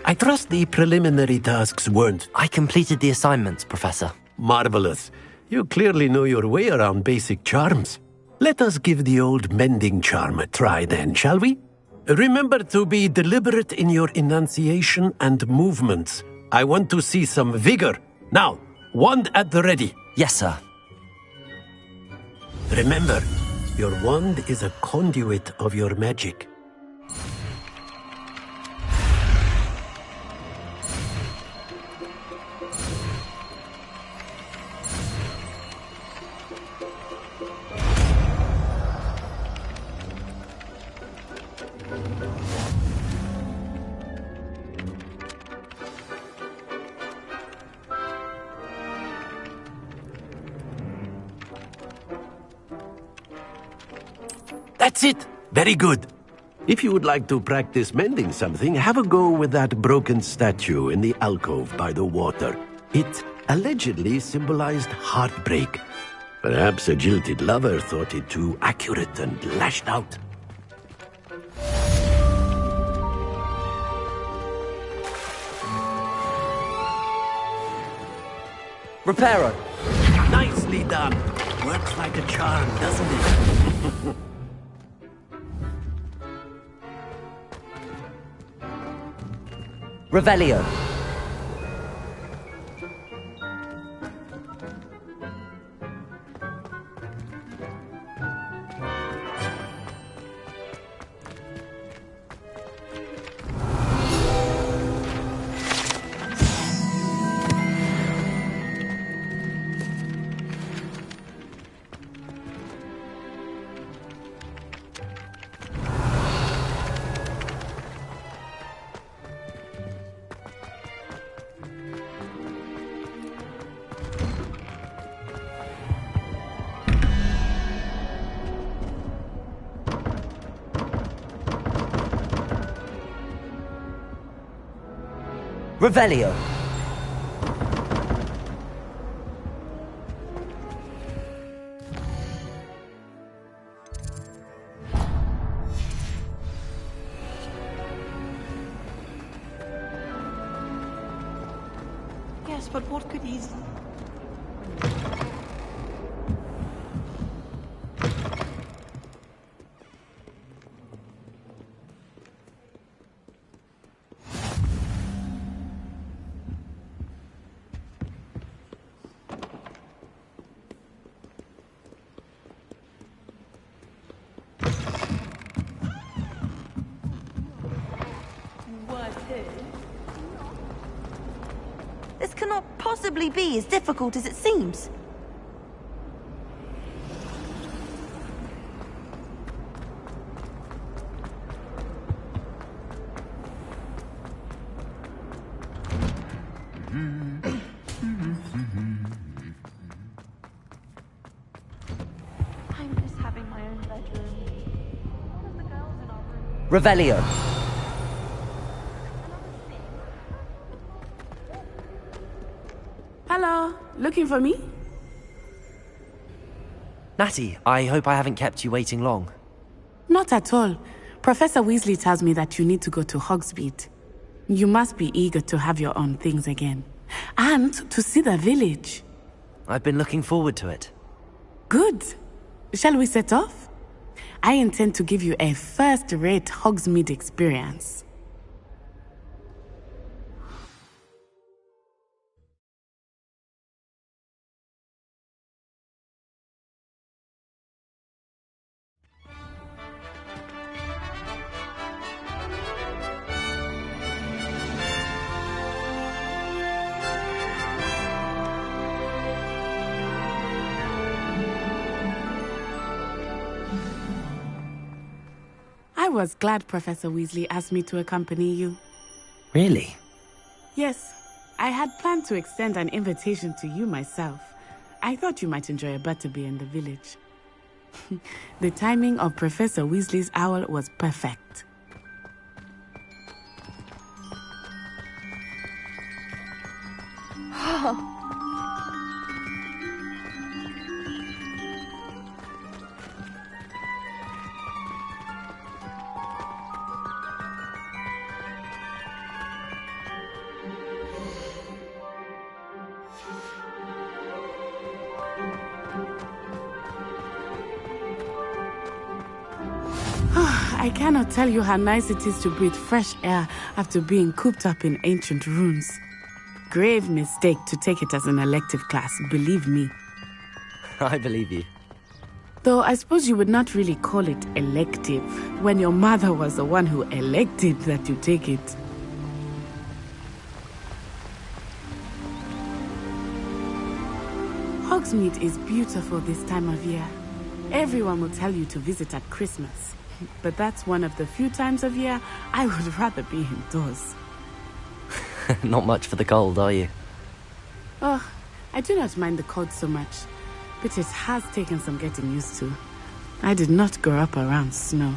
I trust the preliminary tasks weren't... I completed the assignments, Professor. Marvelous. You clearly know your way around basic charms. Let us give the old mending charm a try then, shall we? Remember to be deliberate in your enunciation and movements. I want to see some vigor. Now, wand at the ready. Yes, sir. Remember, your wand is a conduit of your magic. That's it. Very good. If you would like to practice mending something, have a go with that broken statue in the alcove by the water. It allegedly symbolized heartbreak. Perhaps a jilted lover thought it too accurate and lashed out. Reparo! Nicely done. Works like a charm, doesn't it? Revelio! Revelio! Yes, but what could he... This cannot possibly be as difficult as it seems. I miss having my own bedroom. One of the girls in our room. Revelio! Hello, looking for me? Natty, I hope I haven't kept you waiting long. Not at all. Professor Weasley tells me that you need to go to Hogsmeade. You must be eager to have your own things again. And to see the village. I've been looking forward to it. Good. Shall we set off? I intend to give you a first-rate Hogsmeade experience. I was glad Professor Weasley asked me to accompany you. Really? Yes, I had planned to extend an invitation to you myself. I thought you might enjoy a butterbeer in the village. The timing of Professor Weasley's owl was perfect. I cannot tell you how nice it is to breathe fresh air after being cooped up in ancient ruins. Grave mistake to take it as an elective class, believe me. I believe you. Though I suppose you would not really call it elective when your mother was the one who elected that you take it. Hogsmeade is beautiful this time of year. Everyone will tell you to visit at Christmas. But that's one of the few times of year I would rather be indoors. Not much for the cold, are you? Oh, I do not mind the cold so much. But it has taken some getting used to. I did not grow up around snow.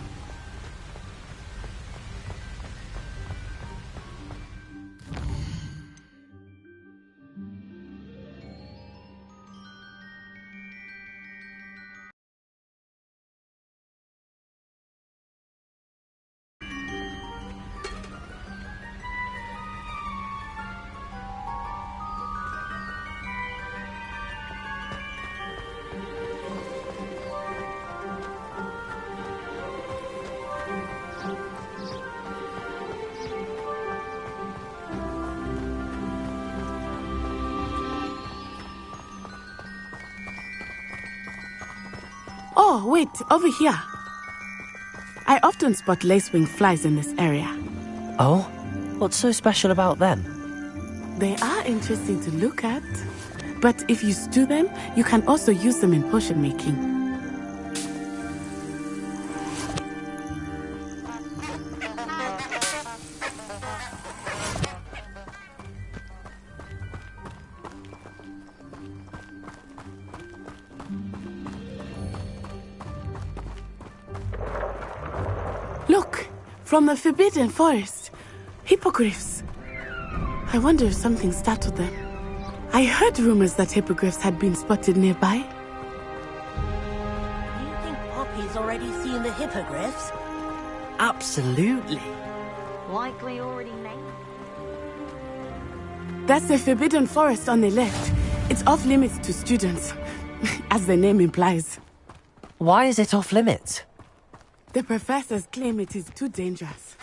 Oh, wait, over here. I often spot lacewing flies in this area. Oh? What's so special about them? They are interesting to look at. But if you stew them, you can also use them in potion making. Look, from the Forbidden Forest. Hippogriffs. I wonder if something startled them. I heard rumors that hippogriffs had been spotted nearby. Do you think Poppy's already seen the hippogriffs? Absolutely. Like we already named. That's the Forbidden Forest on the left. It's off limits to students, as the name implies. Why is it off limits? The professors claim it is too dangerous.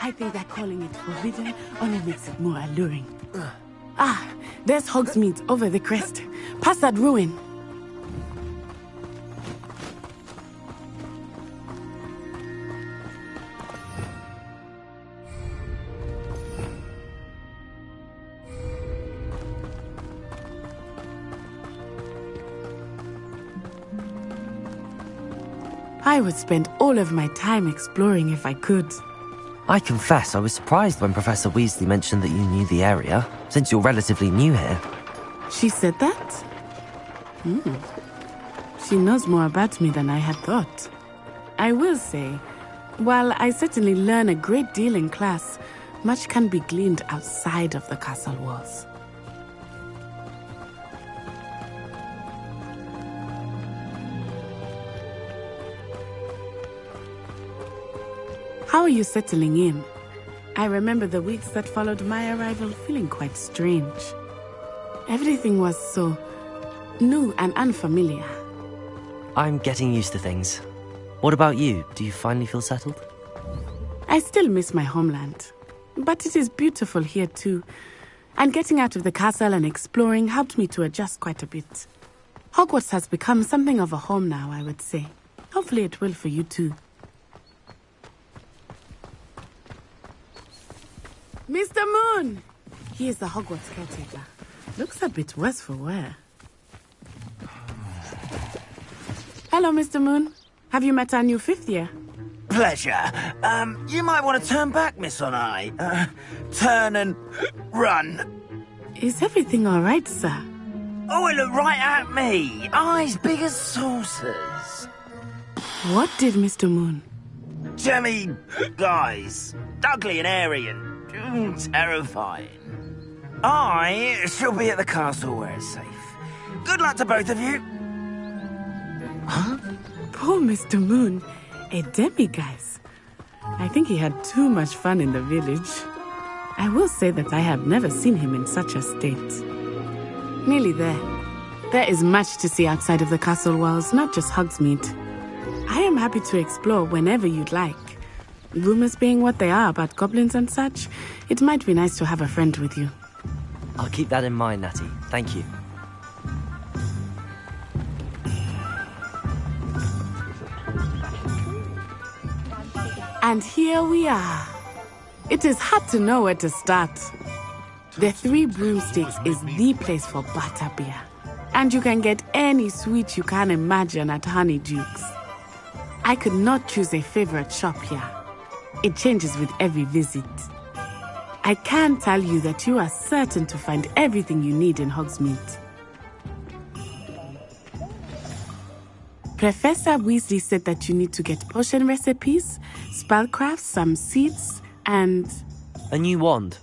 I think that calling it forbidden only makes it more alluring. Ah, there's Hogsmeade over the crest. Past that ruin. I would spend all of my time exploring if I could. I confess I was surprised when Professor Weasley mentioned that you knew the area, since you're relatively new here. She said that? She knows more about me than I had thought. I will say, while I certainly learn a great deal in class, much can be gleaned outside of the castle walls. How are you settling in? I remember the weeks that followed my arrival feeling quite strange. Everything was so new and unfamiliar. I'm getting used to things. What about you? Do you finally feel settled? I still miss my homeland, but it is beautiful here too. And getting out of the castle and exploring helped me to adjust quite a bit. Hogwarts has become something of a home now, I would say. Hopefully it will for you too. Mr. Moon! He is the Hogwarts caretaker. Looks a bit worse for wear. Hello, Mr. Moon. Have you met our new 5th year? Pleasure. You might want to turn back, Miss Onai. Turn and run. Is everything all right, sir? Oh, it looked right at me. Eyes big as saucers. What did Mr. Moon? Jemmy guys. Ugly and airy and terrifying. I shall be at the castle where it's safe. Good luck to both of you. Huh? Poor Mr. Moon. A demiguise. I think he had too much fun in the village. I will say that I have never seen him in such a state. Nearly there. There is much to see outside of the castle walls, not just Hogsmeade. I am happy to explore whenever you'd like. Rumors being what they are about goblins and such, it might be nice to have a friend with you. I'll keep that in mind, Natty. Thank you. And here we are. It is hard to know where to start. The Three Broomsticks is the place for butterbeer. And you can get any sweet you can imagine at Honeydukes. I could not choose a favorite shop here. It changes with every visit. I can tell you that you are certain to find everything you need in Hogsmeade. Professor Weasley said that you need to get potion recipes, spellcrafts, some seeds, and... A new wand?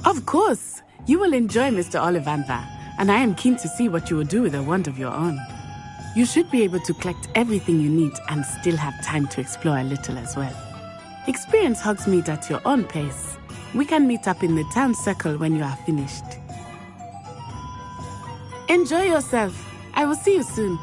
Of course! You will enjoy Mr. Ollivander, and I am keen to see what you will do with a wand of your own. You should be able to collect everything you need and still have time to explore a little as well. Experience Hogsmeade at your own pace. We can meet up in the town circle when you are finished. Enjoy yourself. I will see you soon.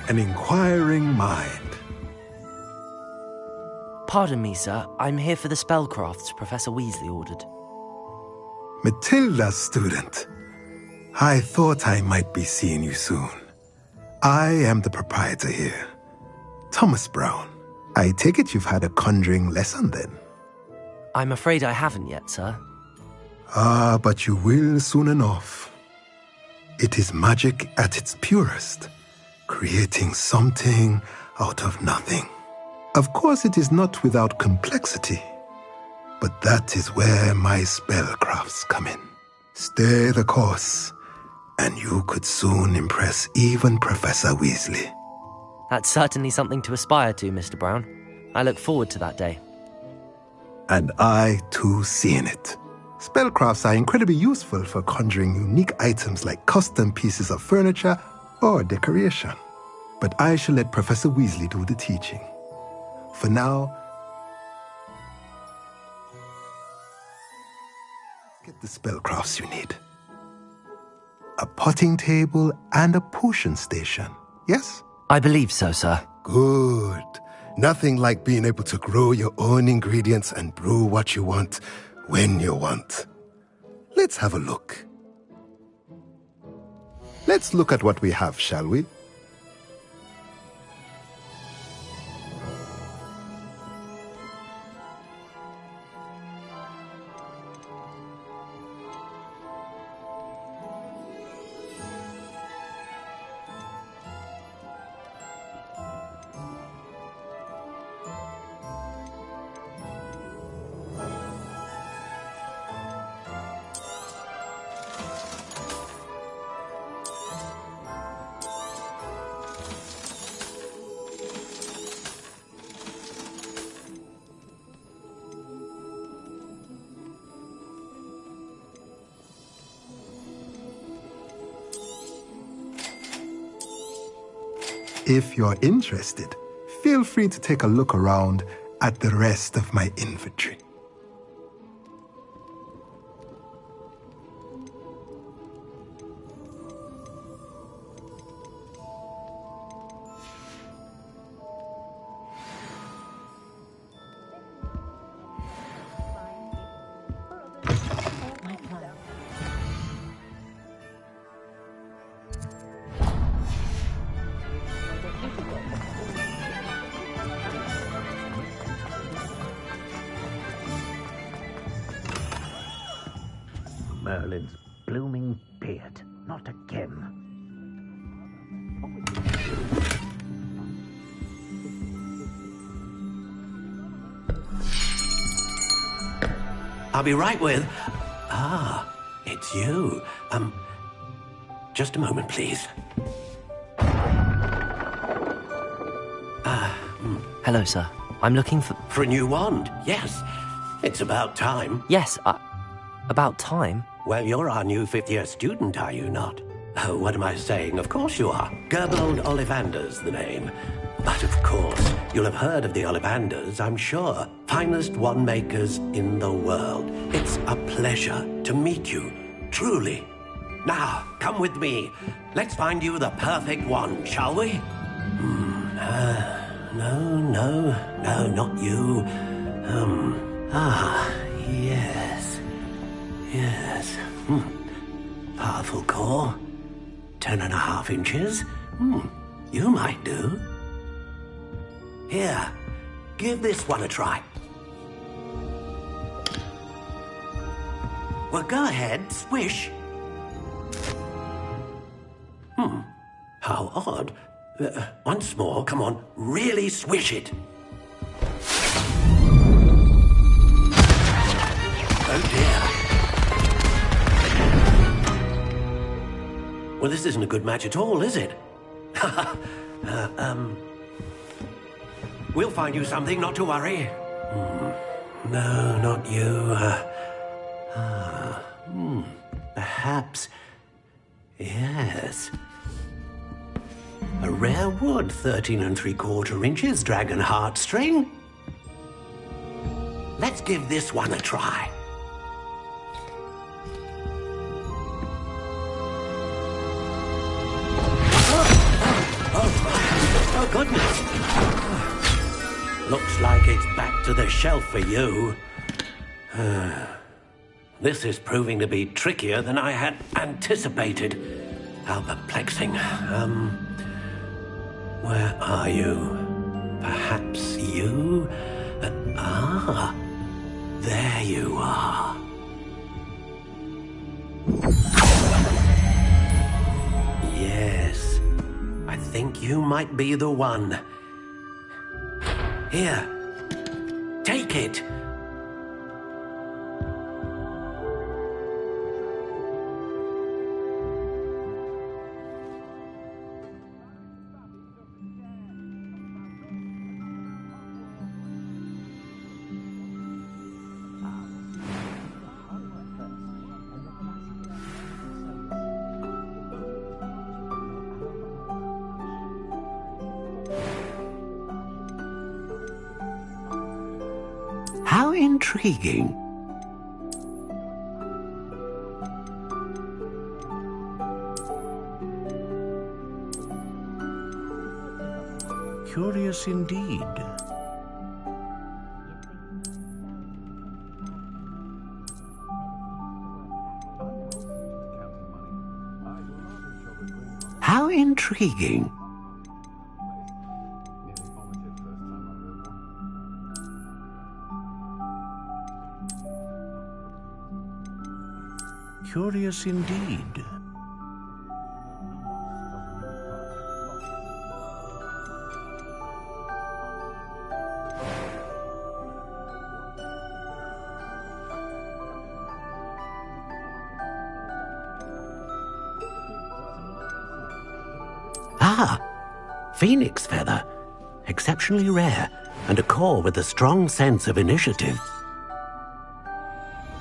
An inquiring mind. Pardon me, sir. I'm here for the spellcrafts Professor Weasley ordered. Matilda, student. I thought I might be seeing you soon. I am the proprietor here, Thomas Brown. I take it you've had a conjuring lesson then? I'm afraid I haven't yet, sir. Ah, but you will soon enough. It is magic at its purest, creating something out of nothing. Of course, it is not without complexity, but that is where my spellcrafts come in. Stay the course, and you could soon impress even Professor Weasley. That's certainly something to aspire to, Mr. Brown. I look forward to that day. And I, too, see in it. Spellcrafts are incredibly useful for conjuring unique items like custom pieces of furniture or decoration. But I shall let Professor Weasley do the teaching. For now, get the spellcrafts you need. A potting table and a potion station, yes? I believe so, sir. Good. Nothing like being able to grow your own ingredients and brew what you want when you want. Let's have a look. Let's look at what we have, shall we? If you're interested, feel free to take a look around at the rest of my inventory. Merlin's blooming beard. Not again. I'll be right with... Ah, it's you. Just a moment, please. Hello, sir. I'm looking for... For a new wand, yes. It's about time. Yes, about time? Well, you're our new fifth-year student, are you not? Oh, what am I saying? Of course you are. Gerbold Ollivander's the name. But of course, you'll have heard of the Ollivanders, I'm sure. Finest wand makers in the world. It's a pleasure to meet you, truly. Now, come with me. Let's find you the perfect wand, shall we? No, not you. Yes. Powerful core. 10.5 inches. You might do. Here, give this one a try. Well, go ahead, swish. How odd. Once more, come on, really swish it. Oh dear. Well, this isn't a good match at all, is it? We'll find you something, not to worry. No, not you. Perhaps... Yes. A rare wood, 13 3/4 inches, dragon heartstring. Let's give this one a try. Oh goodness. Looks like it's back to the shelf for you. This is proving to be trickier than I had anticipated. How perplexing. Where are you? Perhaps you? There you are. Yes, I think you might be the one. Here, take it. How intriguing. Curious indeed. How intriguing. Curious indeed. Phoenix feather. Exceptionally rare, and a core with a strong sense of initiative.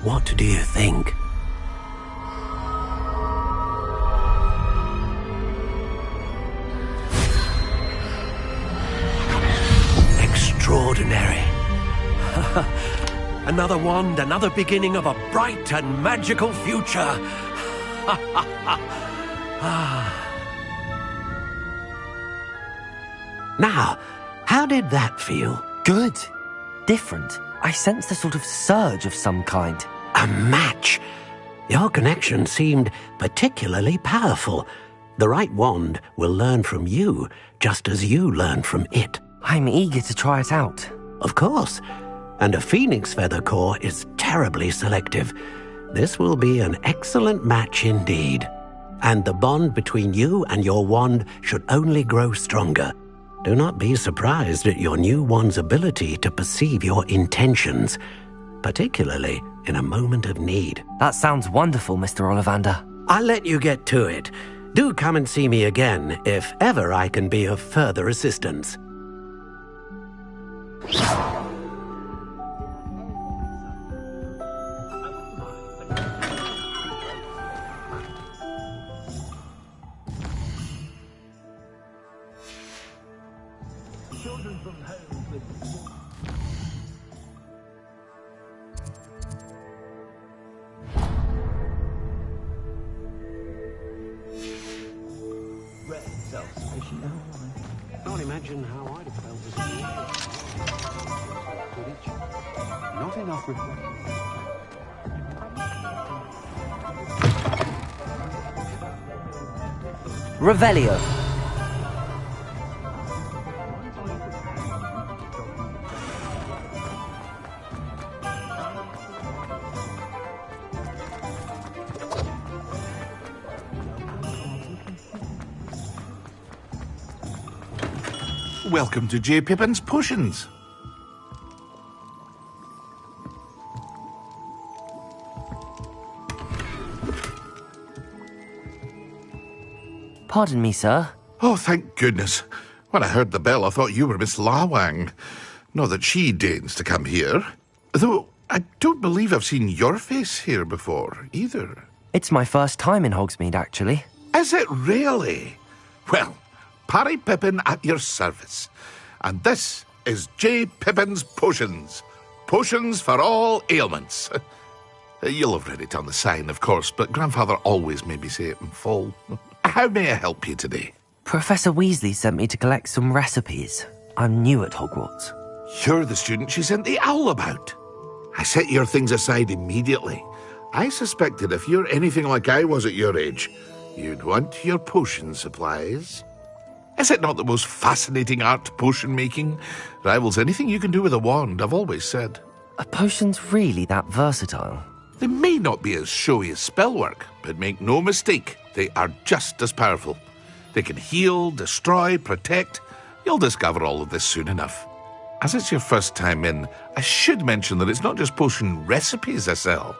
What do you think? Extraordinary. Another wand, another beginning of a bright and magical future. Now, how did that feel? Good. Different. I sensed a sort of surge of some kind. A match. Your connection seemed particularly powerful. The right wand will learn from you, just as you learn from it. I'm eager to try it out. Of course. And a phoenix feather core is terribly selective. This will be an excellent match indeed. And the bond between you and your wand should only grow stronger. Do not be surprised at your new wand's ability to perceive your intentions, particularly in a moment of need. That sounds wonderful, Mr. Ollivander. I'll let you get to it. Do come and see me again if ever I can be of further assistance. Can't imagine how I'd have felt as a not enough Revelio. Welcome to J. Pippin's Potions. Pardon me, sir. Oh, thank goodness. When I heard the bell, I thought you were Miss Lawang. Not that she deigns to come here. Though I don't believe I've seen your face here before, either. It's my first time in Hogsmeade, actually. Is it really? Well, Parry Pippin at your service. And this is J. Pippin's Potions. Potions for all ailments. You'll have read it on the sign, of course, but Grandfather always made me say it in full. How may I help you today? Professor Weasley sent me to collect some recipes. I'm new at Hogwarts. You're the student she sent the owl about. I set your things aside immediately. I suspected if you're anything like I was at your age, you'd want your potion supplies. Is it not the most fascinating art, potion making? Rivals anything you can do with a wand, I've always said. Are potions really that versatile? They may not be as showy as spellwork, but make no mistake, they are just as powerful. They can heal, destroy, protect. You'll discover all of this soon enough. As it's your first time in, I should mention that it's not just potion recipes I sell.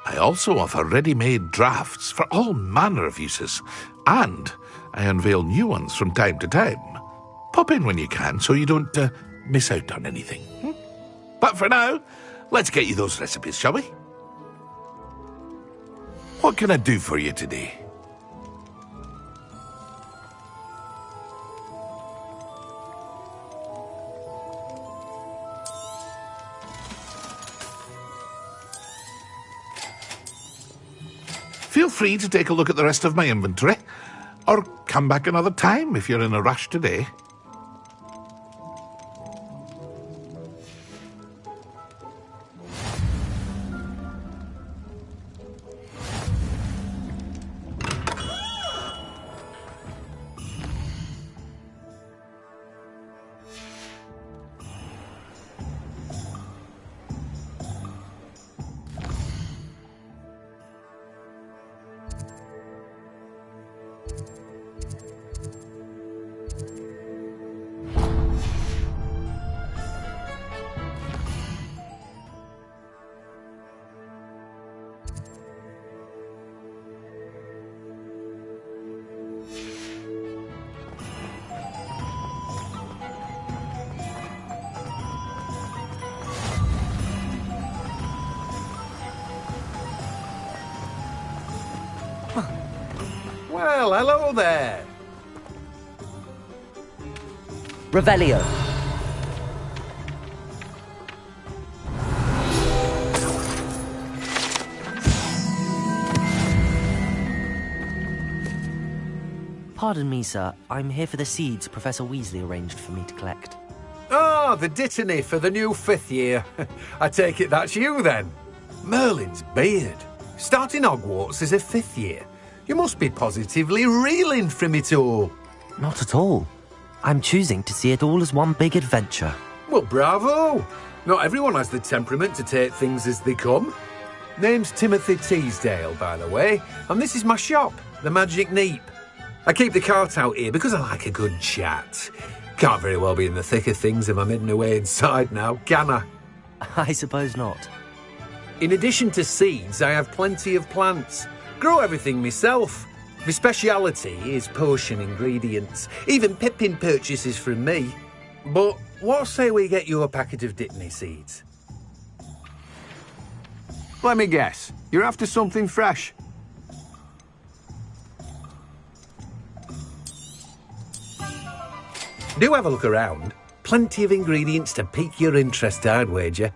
I also offer ready-made drafts for all manner of uses, and I unveil new ones from time to time. Pop in when you can so you don't miss out on anything. But for now, let's get you those recipes, shall we? What can I do for you today? Feel free to take a look at the rest of my inventory, or come back another time if you're in a rush today. Well, hello there. Revelio. Pardon me, sir. I'm here for the seeds Professor Weasley arranged for me to collect. Ah, the dittany for the new 5th year. I take it that's you, then. Merlin's beard. Starting Hogwarts as a 5th year. You must be positively reeling from it all. Not at all. I'm choosing to see it all as one big adventure. Well, bravo. Not everyone has the temperament to take things as they come. Name's Timothy Teasdale, by the way, and this is my shop, the Magic Neep. I keep the cart out here because I like a good chat. Can't very well be in the thick of things if I'm hidden away inside now, can I? I suppose not. In addition to seeds, I have plenty of plants. Grow everything myself. My speciality is potion ingredients. Even Pippin purchases from me. But what say we get you a packet of Dittany seeds? Let me guess. You're after something fresh. Do have a look around. Plenty of ingredients to pique your interest, I'd wager.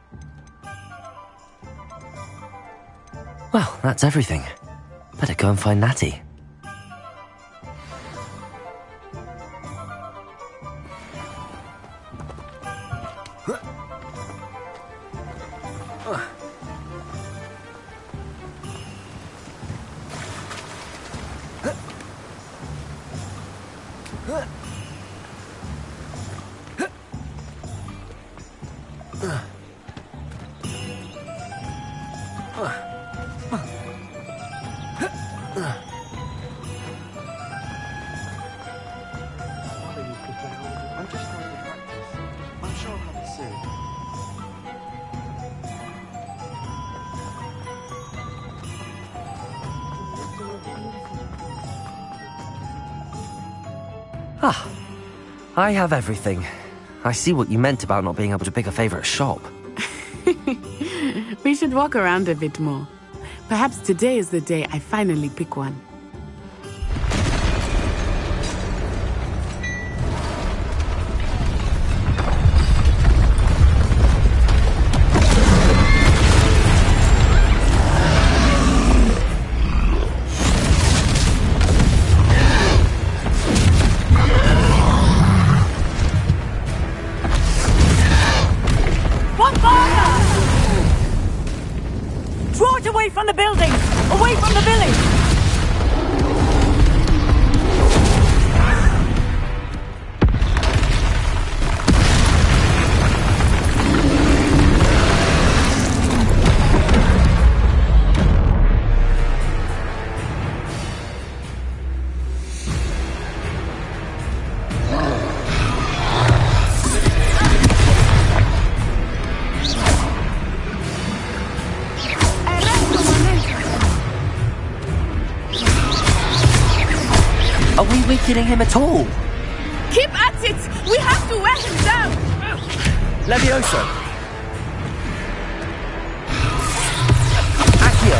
Well, that's everything. Better go and find Natty. Ah, I have everything. I see what you meant about not being able to pick a favourite shop. We should walk around a bit more. Perhaps today is the day I finally pick one. From the building! Away from the village! Are we weakening him at all? Keep at it! We have to wear him down! Levioso! Accio!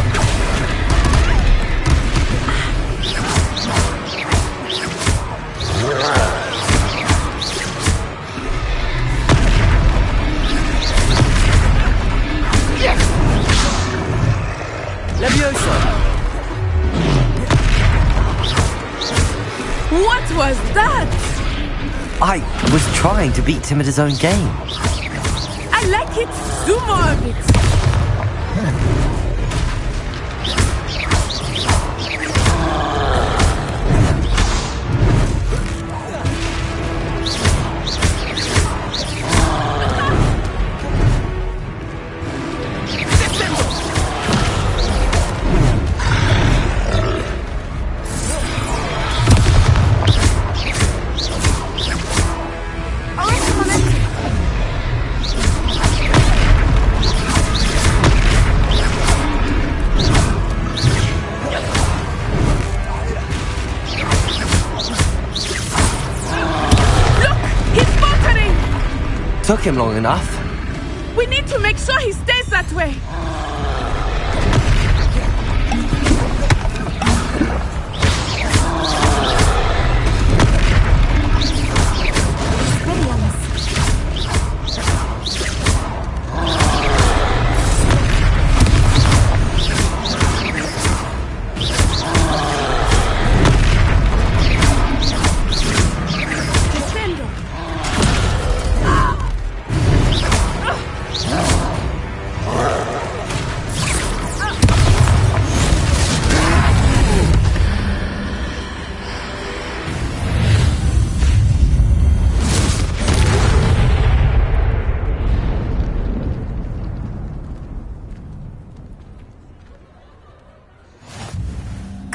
Levioso! What was that? I was trying to beat him at his own game. I like it. Do more of it. Took him long enough. We need to make sure he stays that way.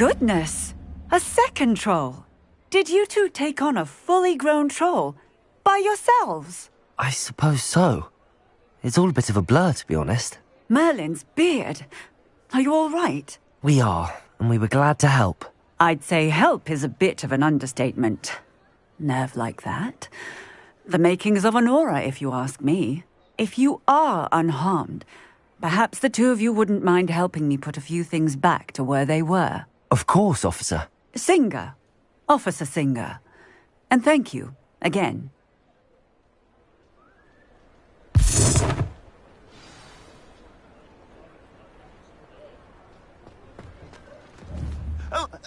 goodness! A second troll! Did you two take on a fully grown troll? By yourselves? I suppose so. It's all a bit of a blur, to be honest. Merlin's beard. Are you all right? We are, and we were glad to help. I'd say help is a bit of an understatement. Nerve like that. The makings of an aura, if you ask me. If you are unharmed, perhaps the two of you wouldn't mind helping me put a few things back to where they were. Of course, officer. Singer. Officer Singer. And thank you, again.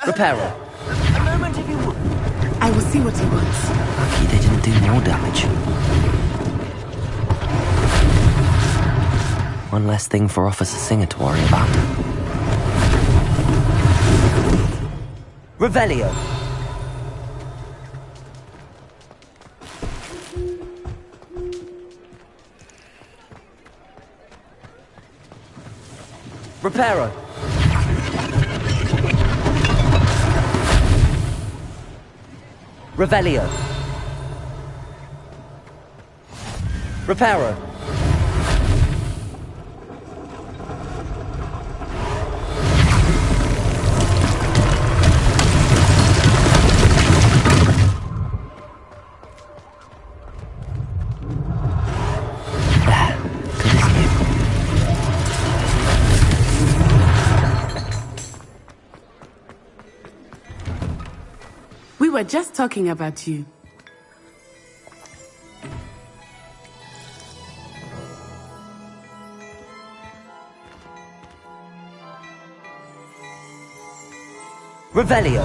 Repairer. A moment if you would. I will see what he wants. Lucky they didn't do more damage. One less thing for Officer Singer to worry about. Revelio. Reparo. Revelio. Reparo. We were just talking about you. Revelio.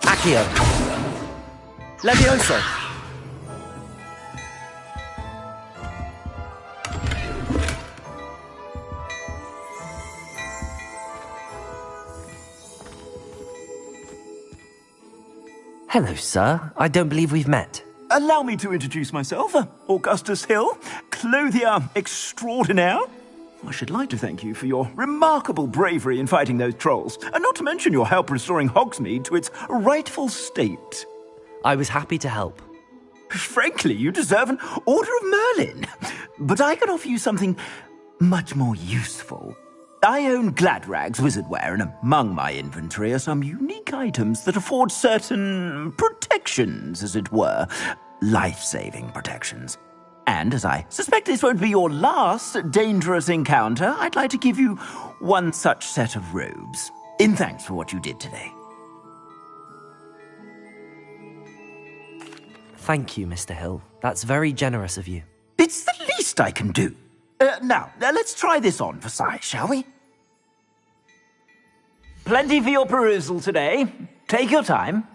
Accio. Levioso. Hello, sir. I don't believe we've met. Allow me to introduce myself, Augustus Hill, clothier extraordinaire. I should like to thank you for your remarkable bravery in fighting those trolls, and not to mention your help restoring Hogsmeade to its rightful state. I was happy to help. Frankly, you deserve an Order of Merlin. But I can offer you something much more useful. I own Gladrag's wizardware, and among my inventory are some unique items that afford certain protections, as it were. Life-saving protections. And as I suspect this won't be your last dangerous encounter, I'd like to give you one such set of robes, in thanks for what you did today. Thank you, Mr. Hill. That's very generous of you. It's the least I can do. Now, let's try this on for size, shall we? Plenty for your perusal today. Take your time.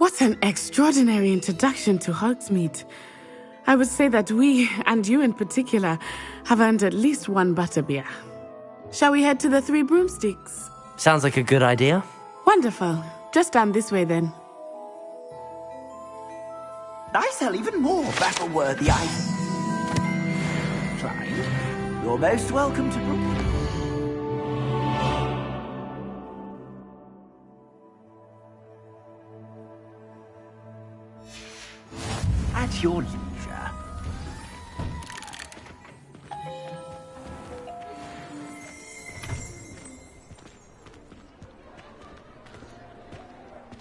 What an extraordinary introduction to Hogsmeade. I would say that we, and you in particular, have earned at least one butterbeer. Shall we head to the Three Broomsticks? Sounds like a good idea. Wonderful. Just down this way then. I sell even more battle-worthy items. Clyde, you're most welcome to Brook. At your leisure.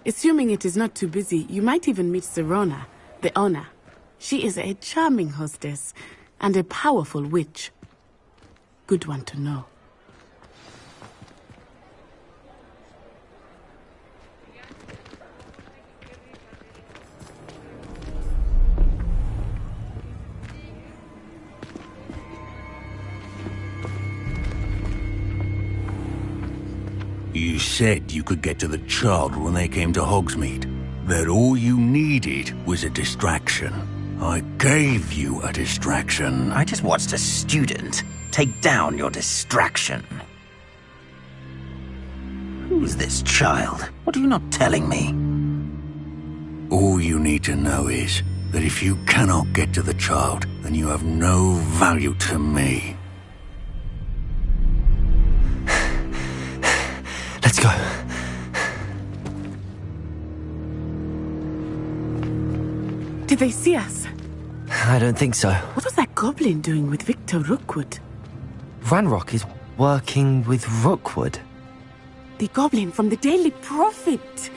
Assuming it is not too busy, you might even meet Serona, the owner. She is a charming hostess and a powerful witch. Good one to know. You said you could get to the child when they came to Hogsmeade. That all you needed was a distraction. I gave you a distraction. I just watched a student take down your distraction. Who's this child? What are you not telling me? All you need to know is that if you cannot get to the child, then you have no value to me. Let's go. Did they see us? I don't think so. What was that goblin doing with Victor Rookwood? Ranrock is working with Rookwood. The goblin from the Daily Prophet.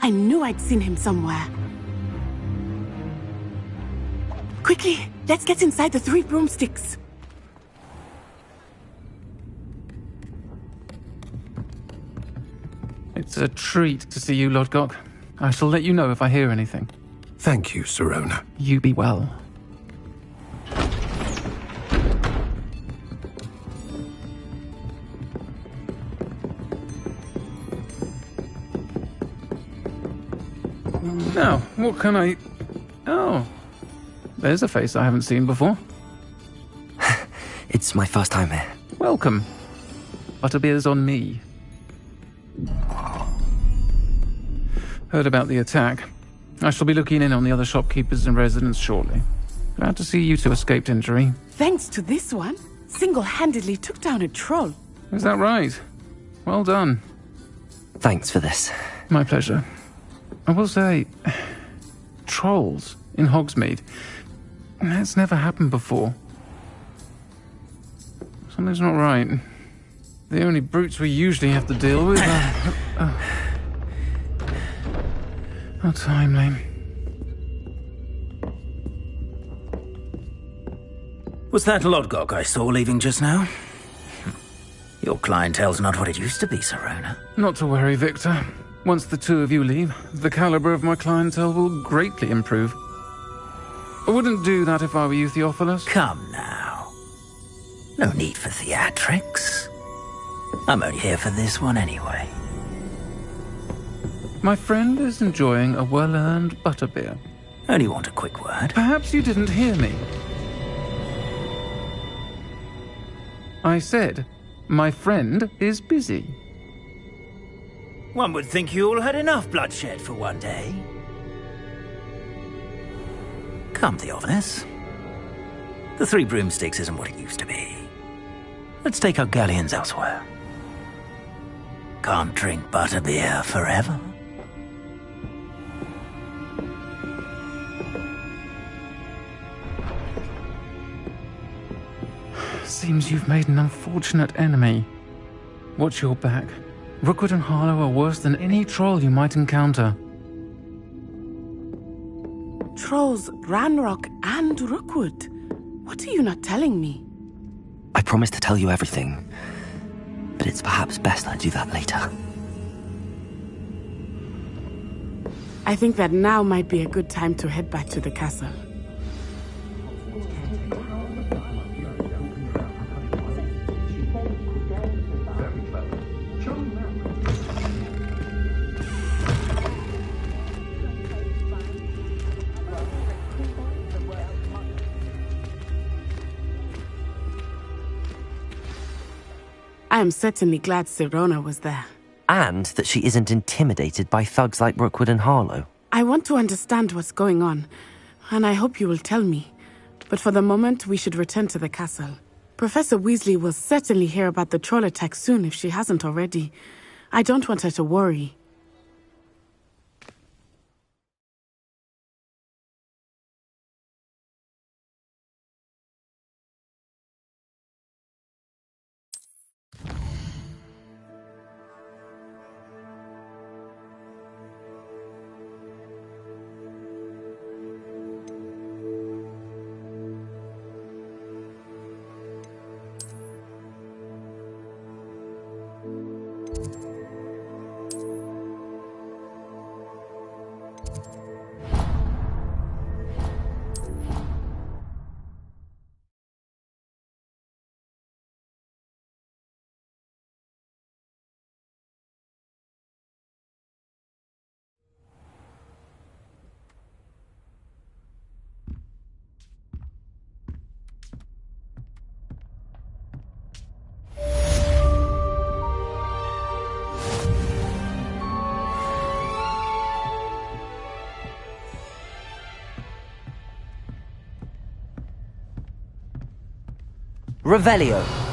I knew I'd seen him somewhere. Quickly, let's get inside the Three Broomsticks. It's a treat to see you, Lodgok. I shall let you know if I hear anything. Thank you, Serona. You be well. Now, what can I... Oh, there's a face I haven't seen before. It's my first time here. Welcome. Butterbeer's on me. Heard about the attack. I shall be looking in on the other shopkeepers and residents shortly. Glad to see you two escaped injury. Thanks to this one, single-handedly took down a troll. Is that right? Well done. Thanks for this. My pleasure. I will say, trolls in Hogsmeade. That's never happened before. Something's not right. The only brutes we usually have to deal with are... How timely. Was that Lodgok I saw leaving just now? Your clientele's not what it used to be, Serona. Not to worry, Victor. Once the two of you leave, the caliber of my clientele will greatly improve. I wouldn't do that if I were you, Theophilus. Come now. No need for theatrics. I'm only here for this one anyway. My friend is enjoying a well-earned butterbeer. Only want a quick word. Perhaps you didn't hear me. I said, my friend is busy. One would think you all had enough bloodshed for one day. Come, Theophilus. The Three Broomsticks isn't what it used to be. Let's take our galleons elsewhere. Can't drink butterbeer forever. Seems you've made an unfortunate enemy. Watch your back. Rookwood and Harlow are worse than any troll you might encounter. Trolls, Ranrock, and Rookwood. What are you not telling me? I promised to tell you everything, but it's perhaps best I do that later. I think that now might be a good time to head back to the castle. I am certainly glad Sirona was there. And that she isn't intimidated by thugs like Rookwood and Harlow. I want to understand what's going on, and I hope you will tell me. But for the moment, we should return to the castle. Professor Weasley will certainly hear about the troll attack soon if she hasn't already. I don't want her to worry. Revelio.